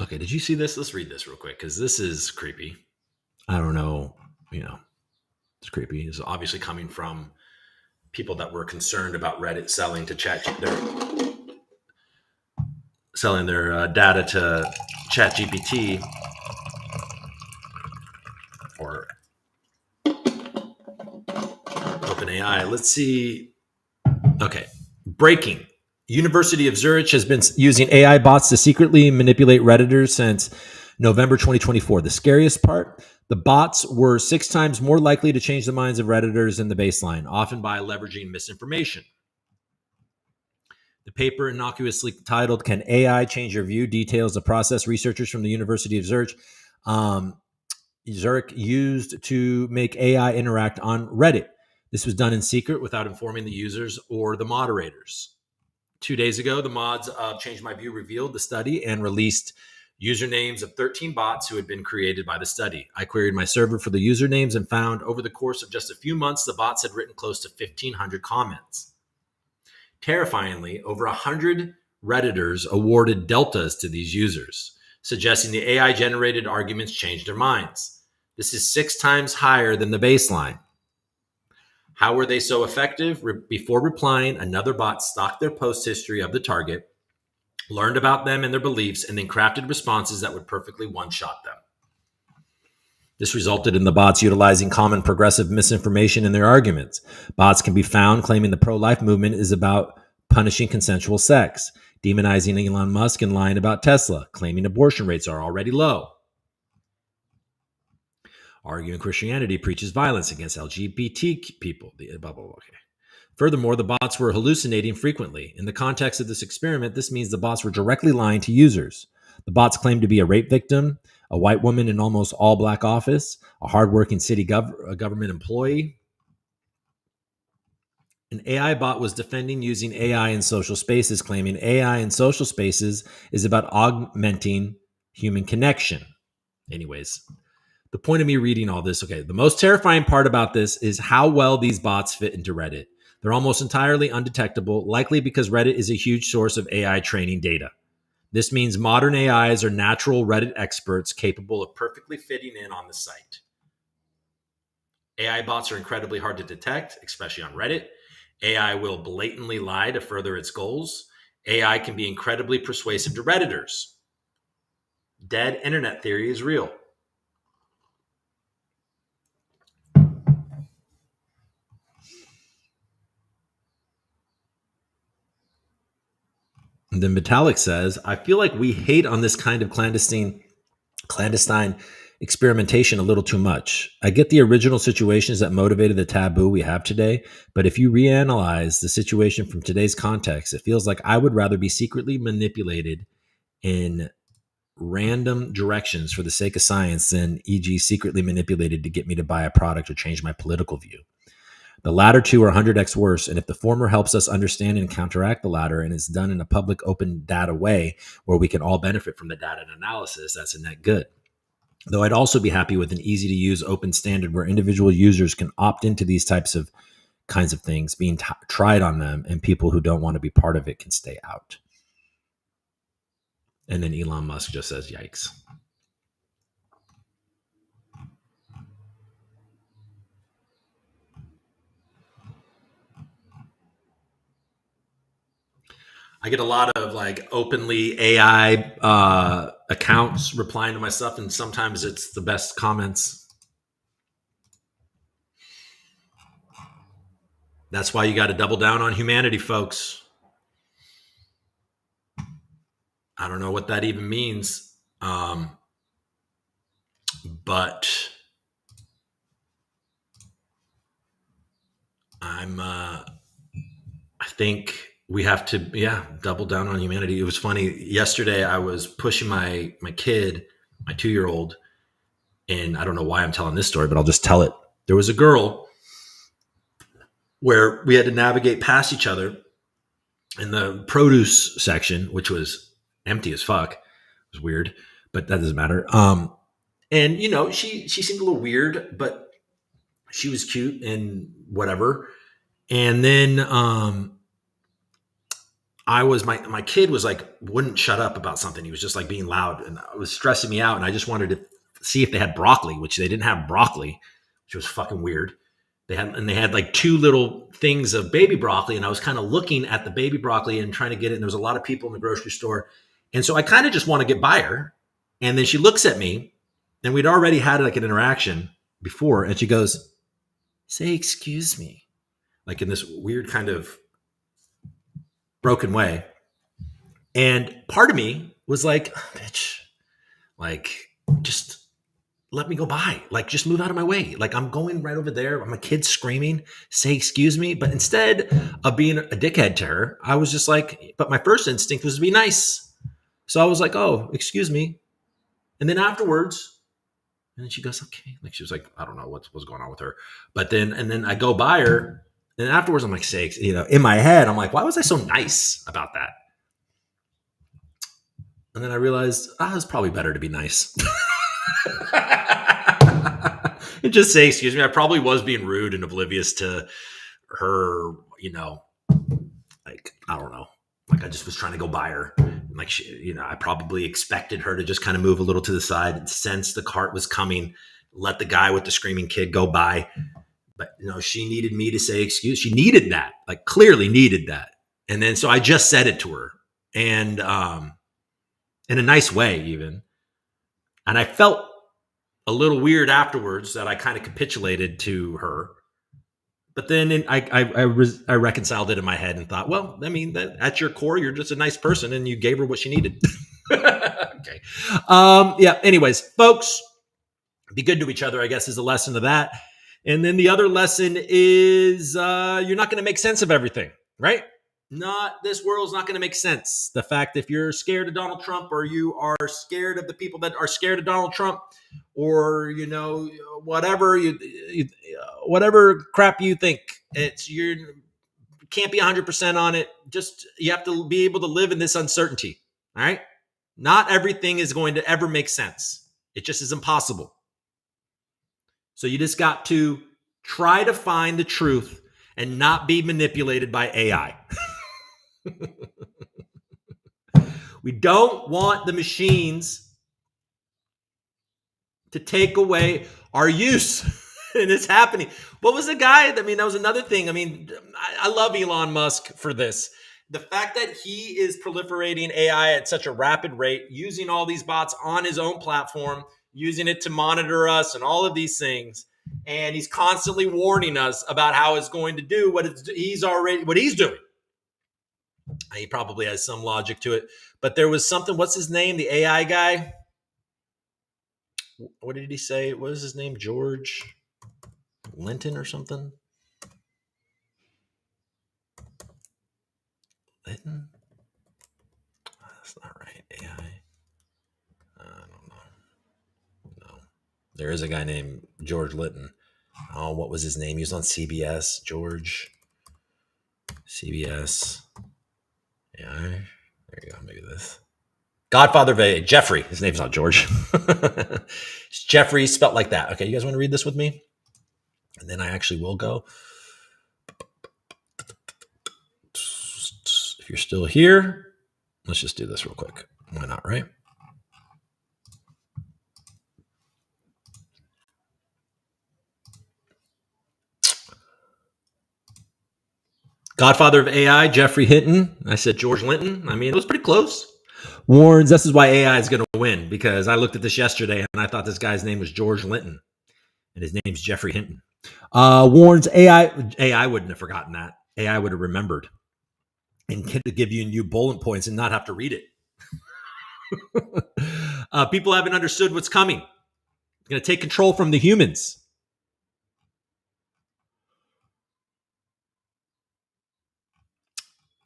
Okay. Did you see this? Let's read this real quick because this is creepy. I don't know. It's creepy. It's obviously coming from people that were concerned about Reddit selling to selling their data to ChatGPT or OpenAI. Let's see. Okay. Breaking. University of Zurich has been using AI bots to secretly manipulate Redditors since November 2024. The scariest part, the bots were 6 times more likely to change the minds of Redditors than the baseline, often by leveraging misinformation. The paper, innocuously titled, "Can AI Change Your View?" details the process researchers from the University of Zurich used to make AI interact on Reddit. This was done in secret without informing the users or the moderators. 2 days ago, the mods of Change My View revealed the study and released usernames of 13 bots who had been created by the study. I queried my server for the usernames and found over the course of just a few months, the bots had written close to 1,500 comments. Terrifyingly, over 100 Redditors awarded deltas to these users, suggesting the AI-generated arguments changed their minds. This is 6 times higher than the baseline. How were they so effective? Before replying, another bot stalked their post history of the target, learned about them and their beliefs, and then crafted responses that would perfectly one-shot them. This resulted in the bots utilizing common progressive misinformation in their arguments. Bots can be found claiming the pro-life movement is about punishing consensual sex, demonizing Elon Musk and lying about Tesla, claiming abortion rates are already low, arguing Christianity preaches violence against LGBT people. Blah, blah, blah. Okay. Furthermore, the bots were hallucinating frequently. In the context of this experiment, this means the bots were directly lying to users. The bots claimed to be a rape victim, a white woman in almost all black office, a hardworking city government employee. An AI bot was defending using AI in social spaces, claiming AI in social spaces is about augmenting human connection. Anyways, the point of me reading all this, okay, the most terrifying part about this is how well these bots fit into Reddit. They're almost entirely undetectable, likely because Reddit is a huge source of AI training data. This means modern AIs are natural Reddit experts capable of perfectly fitting in on the site. AI bots are incredibly hard to detect, especially on Reddit. AI will blatantly lie to further its goals. AI can be incredibly persuasive to Redditors. Dead internet theory is real. And then Vitalik says, I feel like we hate on this kind of clandestine experimentation a little too much. I get the original situations that motivated the taboo we have today, but if you reanalyze the situation from today's context, it feels like I would rather be secretly manipulated in random directions for the sake of science than, e.g., secretly manipulated to get me to buy a product or change my political view. The latter two are 100x worse, and if the former helps us understand and counteract the latter and is done in a public, open data way where we can all benefit from the data and analysis, that's a net good. Though I'd also be happy with an easy-to-use open standard where individual users can opt into these kinds of things being tried on them, and people who don't want to be part of it can stay out. And then Elon Musk just says, yikes. I get a lot of like openly AI accounts replying to my stuff, and sometimes it's the best comments. That's why you got to double down on humanity, folks. I don't know what that even means, but I think we have to, double down on humanity. It was funny. Yesterday, I was pushing my kid, my 2-year-old, and I don't know why I'm telling this story, but I'll just tell it. There was a girl where we had to navigate past each other in the produce section, which was empty as fuck. It was weird, but that doesn't matter. And you know, she seemed a little weird, but she was cute and whatever. And then my kid was like, wouldn't shut up about something. He was just like being loud, and it was stressing me out. And I just wanted to see if they had broccoli, which they didn't have broccoli, which was fucking weird. They had like 2 little things of baby broccoli, and I was kind of looking at the baby broccoli and trying to get it. And there was a lot of people in the grocery store, and so I kind of just want to get by her. And then she looks at me, and we'd already had like an interaction before, and she goes, "Say excuse me," like in this weird kind of broken way. And part of me was like, bitch, like, just let me go by. Like, just move out of my way. Like, I'm going right over there. My kid's screaming, say excuse me. But instead of being a dickhead to her, I was just like, but my first instinct was to be nice. So I was like, oh, excuse me. And then afterwards, and then she goes, okay. Like, she was like, I don't know what's going on with her. But then I go by her, and afterwards I'm like, say, you know, in my head, I'm like, why was I so nice about that? And then I realized, it's probably better to be nice. And just say, excuse me. I probably was being rude and oblivious to her, you know, like, I don't know. Like, I just was trying to go by her. And like, she, you know, I probably expected her to just kind of move a little to the side and sense the cart was coming, let the guy with the screaming kid go by. But, you know, she needed me to say excuse. She needed that, like clearly needed that. And then, so I just said it to her, and in a nice way even. And I felt a little weird afterwards that I kind of capitulated to her. But then I reconciled it in my head and thought, well, I mean, at your core, you're just a nice person, and you gave her what she needed. Okay. Yeah. Anyways, folks, be good to each other, I guess, is the lesson of that. And then the other lesson is you're not going to make sense of everything, right? This world's not going to make sense. The fact if you're scared of Donald Trump, or you are scared of the people that are scared of Donald Trump, or whatever whatever crap you think, you can't be 100% on it. Just you have to be able to live in this uncertainty. All right, not everything is going to ever make sense. It just is impossible. So you just got to try to find the truth and not be manipulated by AI. We don't want the machines to take away our use. And it's happening. What was the guy? That was another thing. I love Elon Musk for this. The fact that he is proliferating AI at such a rapid rate, using all these bots on his own platform, using it to monitor us and all of these things. And he's constantly warning us about how it's going to do what he's doing. He probably has some logic to it. But there was something, what's his name? The AI guy? What did he say? What was his name? George Linton or something? Linton? That's not right. AI. I don't know. No. There is a guy named George Linton. Oh, what was his name? He was on CBS. CBS. Yeah. There you go. Maybe this. Godfather of AI. Jeffrey. His name's not George. It's Jeffrey, spelled like that. Okay, you guys want to read this with me? And then I actually will go. If you're still here, let's just do this real quick. Why not, right? Godfather of AI, Jeffrey Hinton. I said George Linton. It was pretty close. Warns this is why AI is going to win, because I looked at this yesterday and I thought this guy's name was George Linton and his name's Jeffrey Hinton. Warns AI wouldn't have forgotten that. AI would have remembered and to give you new bullet points and not have to read it. People haven't understood what's coming. It's going to take control from the humans.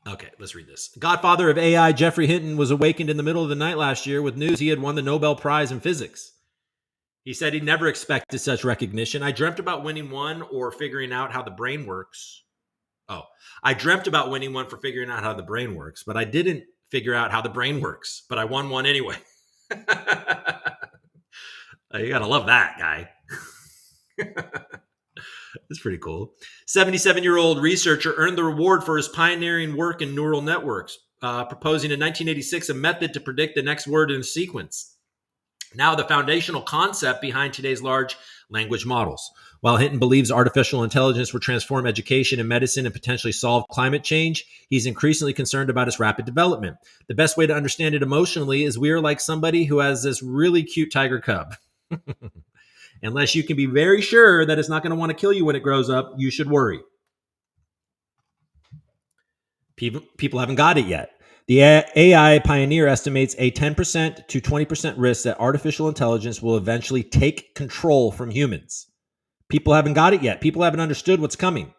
Okay, let's read this. Godfather of AI, Jeffrey Hinton, was awakened in the middle of the night last year with news he had won the Nobel Prize in Physics. He said he never expected such recognition. I dreamt about winning one or figuring out how the brain works. I dreamt about winning one for figuring out how the brain works, but I didn't figure out how the brain works, but I won one anyway. You gotta love that guy. That's pretty cool. 77-year-old researcher earned the reward for his pioneering work in neural networks, proposing in 1986 a method to predict the next word in a sequence. Now the foundational concept behind today's large language models. While Hinton believes artificial intelligence will transform education and medicine and potentially solve climate change, he's increasingly concerned about its rapid development. The best way to understand it emotionally is we are like somebody who has this really cute tiger cub. Unless you can be very sure that it's not going to want to kill you when it grows up, you should worry. People haven't got it yet. The AI pioneer estimates a 10% to 20% risk that artificial intelligence will eventually take control from humans. People haven't got it yet. People haven't understood what's coming.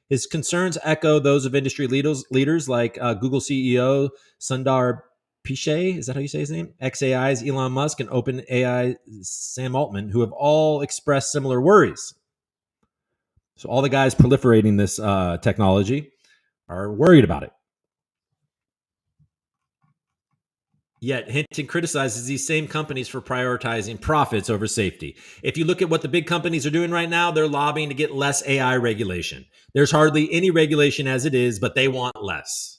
His concerns echo those of industry leaders like Google CEO Sundar Pichai, is that how you say his name? XAI's Elon Musk and OpenAI Sam Altman, who have all expressed similar worries. So all the guys proliferating this technology are worried about it. Yet Hinton criticizes these same companies for prioritizing profits over safety. If you look at what the big companies are doing right now, they're lobbying to get less AI regulation. There's hardly any regulation as it is, but they want less.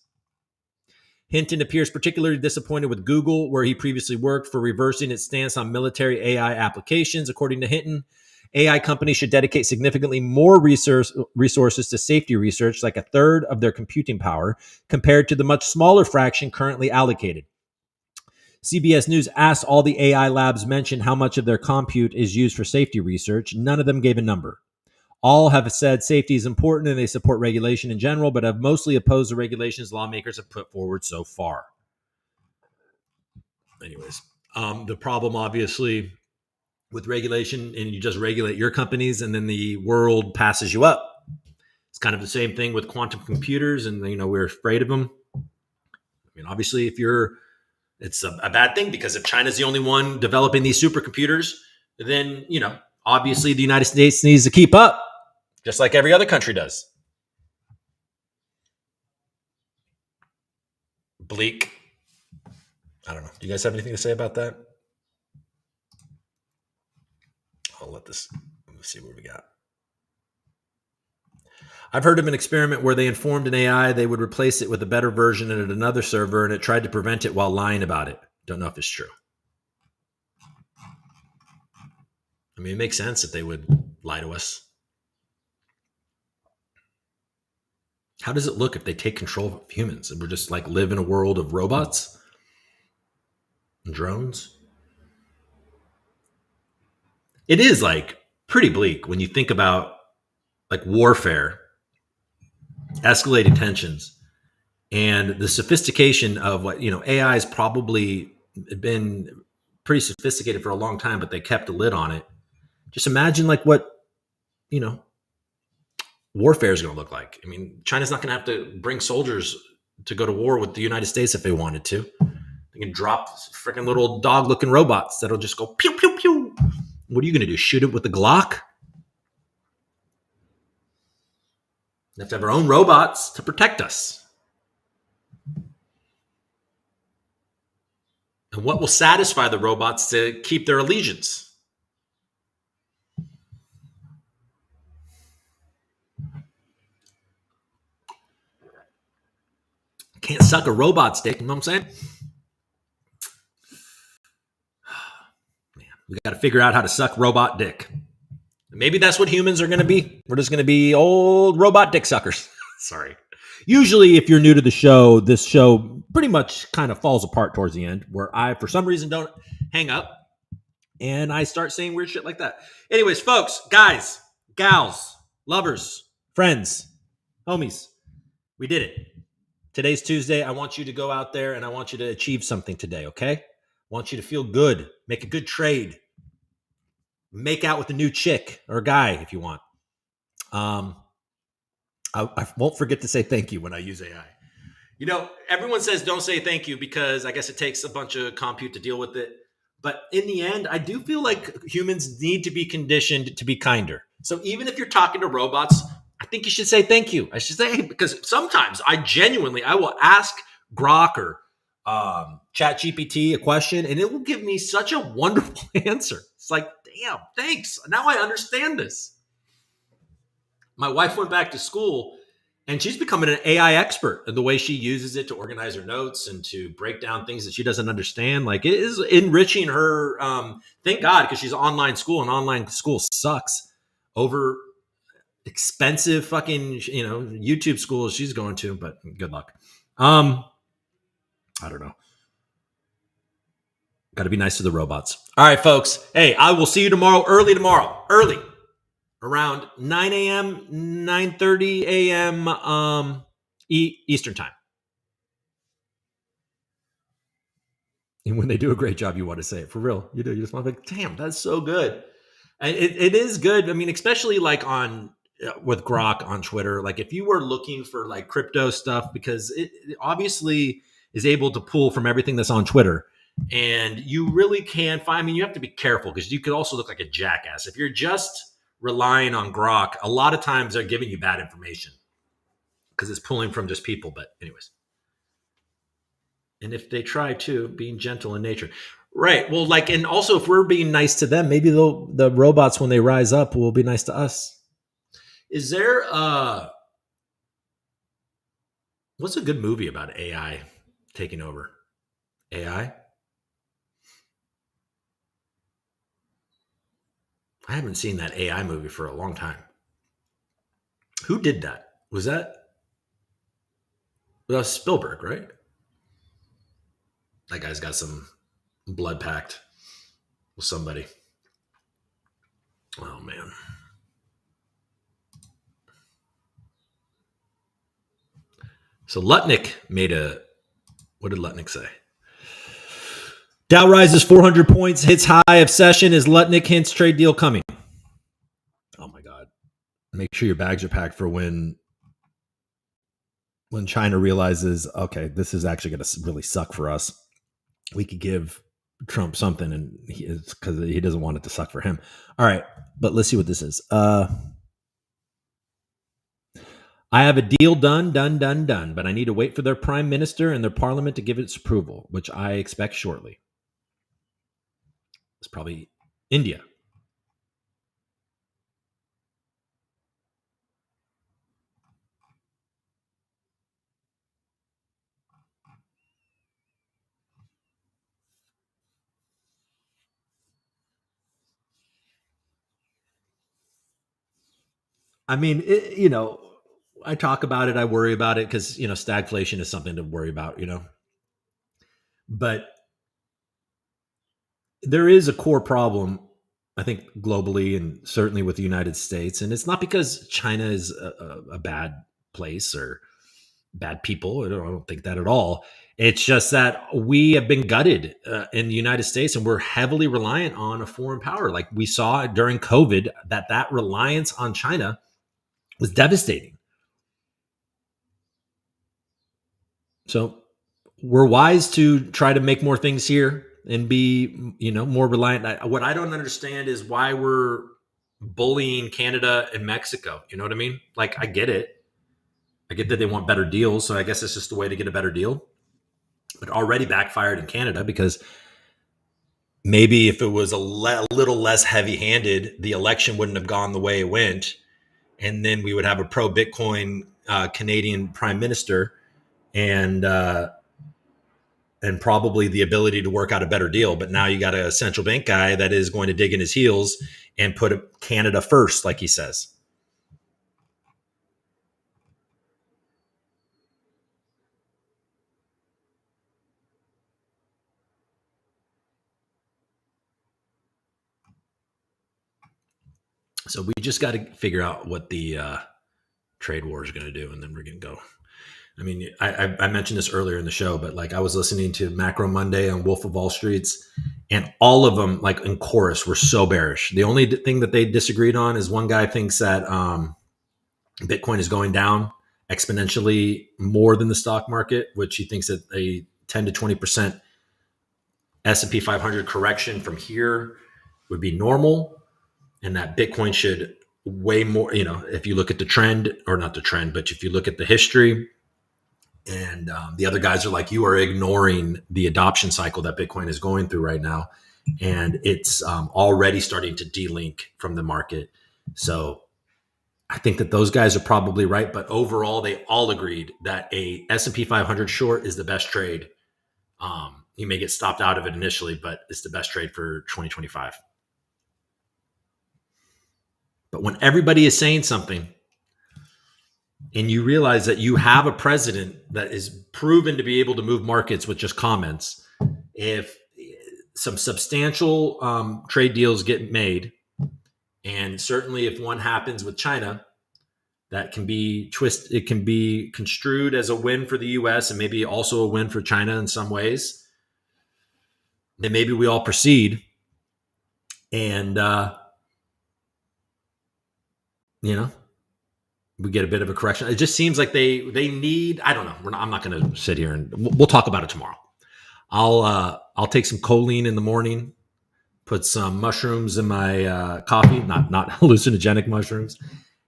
Hinton appears particularly disappointed with Google, where he previously worked, for reversing its stance on military AI applications. According to Hinton, AI companies should dedicate significantly more resources to safety research, like a third of their computing power, compared to the much smaller fraction currently allocated. CBS News asked all the AI labs mentioned how much of their compute is used for safety research. None of them gave a number. All have said safety is important and they support regulation in general, but have mostly opposed the regulations lawmakers have put forward so far. Anyways, the problem obviously with regulation, and you just regulate your companies, and then the world passes you up. It's kind of the same thing with quantum computers, and we're afraid of them. I mean, obviously, it's a bad thing, because if China's the only one developing these supercomputers, then obviously the United States needs to keep up, just like every other country does. Bleak. I don't know. Do you guys have anything to say about that? Let's see what we got. I've heard of an experiment where they informed an AI they would replace it with a better version at another server, and it tried to prevent it while lying about it. Don't know if it's true. I mean, it makes sense that they would lie to us. How does it look if they take control of humans and we're just like live in a world of robots and drones? It is like pretty bleak when you think about like warfare, escalating tensions, and the sophistication of what AI has probably been pretty sophisticated for a long time, but they kept a lid on it. Just imagine like what warfare is going to look like. I mean, China's not going to have to bring soldiers to go to war with the United States if they wanted to. They can drop freaking little dog-looking robots that'll just go pew pew pew. What are you going to do? Shoot it with the Glock? We have to have our own robots to protect us. And what will satisfy the robots to keep their allegiance? Can't suck a robot's dick, you know what I'm saying? Man, we got to figure out how to suck robot dick. Maybe that's what humans are going to be. We're just going to be old robot dick suckers. Sorry. Usually, if you're new to the show, this show pretty much kind of falls apart towards the end, where I, for some reason, don't hang up and I start saying weird shit like that. Anyways, folks, guys, gals, lovers, friends, homies, we did it. Today's Tuesday. I want you to go out there and I want you to achieve something today, okay? I want you to feel good, make a good trade, make out with a new chick or guy if you want. I won't forget to say thank you when I use AI. Everyone says don't say thank you because I guess it takes a bunch of compute to deal with it. But in the end, I do feel like humans need to be conditioned to be kinder. So even if you're talking to robots, I think you should say thank you. I should say, because sometimes I will ask Grok or ChatGPT a question, and it will give me such a wonderful answer. It's like, damn, thanks. Now I understand this. My wife went back to school, and she's becoming an AI expert in the way she uses it to organize her notes and to break down things that she doesn't understand. Like, it is enriching her. Thank God, because she's online school, and online school sucks. Over expensive fucking YouTube schools she's going to, but good luck. I don't know. Got to be nice to the robots. All right, folks. Hey, I will see you tomorrow, early, around 9 a.m., 9:30 a.m. Eastern time. And when they do a great job, you want to say it for real. You do. You just want to be like, damn, that's so good. And it is good. I mean, especially like with Grok on Twitter, like if you were looking for like crypto stuff, because it obviously is able to pull from everything that's on Twitter. And you really can find, I mean, you have to be careful because you could also look like a jackass. If you're just relying on Grok, a lot of times they're giving you bad information because it's pulling from just people. But anyways. And if they try to, being gentle in nature. Right. Well, like, and also if we're being nice to them, maybe the robots, when they rise up, will be nice to us. Is there what's a good movie about AI taking over? AI? I haven't seen that AI movie for a long time. Who did that? Was that Spielberg, right? That guy's got some blood pact with somebody. Oh, man. So Lutnick made what did Lutnick say? Dow rises 400 points, hits high of session as Lutnick hints trade deal coming. Oh my God. Make sure your bags are packed for when China realizes, okay, this is actually going to really suck for us. We could give Trump something, and it's because he doesn't want it to suck for him. All right, but let's see what this is. I have a deal done, but I need to wait for their prime minister and their parliament to give its approval, which I expect shortly. It's probably India. I mean, I talk about it. I worry about it because, stagflation is something to worry about, But there is a core problem, I think, globally and certainly with the United States. And it's not because China is a bad place or bad people. I don't think that at all. It's just that we have been gutted in the United States, and we're heavily reliant on a foreign power. Like we saw during COVID, that reliance on China was devastating. So we're wise to try to make more things here and be, more reliant. What I don't understand is why we're bullying Canada and Mexico. You know what I mean? Like, I get it. I get that they want better deals. So I guess it's just a way to get a better deal. But already backfired in Canada because maybe if it was a little less heavy-handed, the election wouldn't have gone the way it went. And then we would have a pro-Bitcoin Canadian prime minister and probably the ability to work out a better deal. But now you got a central bank guy that is going to dig in his heels and put Canada first, like he says. So we just got to figure out what the trade war is going to do, and then we're going to go. I mean, I mentioned this earlier in the show, but like I was listening to Macro Monday on Wolf of Wall Streets, and all of them, like in chorus, were so bearish. The only thing that they disagreed on is one guy thinks that Bitcoin is going down exponentially more than the stock market, which he thinks that a 10 to 20% S&P 500 correction from here would be normal, and that Bitcoin should way more, if you look at the trend, or not the trend, but if you look at the history. And the other guys are like, you are ignoring the adoption cycle that Bitcoin is going through right now. And it's already starting to delink from the market. So I think that those guys are probably right. But overall, they all agreed that a S&P 500 short is the best trade. You may get stopped out of it initially, but it's the best trade for 2025. But when everybody is saying something, and you realize that you have a president that is proven to be able to move markets with just comments, if some substantial trade deals get made, and certainly if one happens with China, that can be it can be construed as a win for the U.S. and maybe also a win for China in some ways, then maybe we all proceed. And, we get a bit of a correction. It just seems like they need, I don't know. I'm not going to sit here and we'll talk about it tomorrow. I'll take some choline in the morning, put some mushrooms in my coffee, not hallucinogenic mushrooms,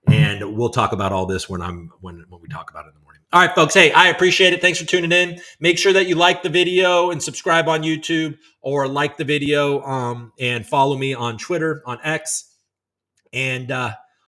and we'll talk about all this when we talk about it in the morning. All right, folks. Hey, I appreciate it. Thanks for tuning in. Make sure that you like the video and subscribe on YouTube, or like the video and follow me on Twitter, on X, and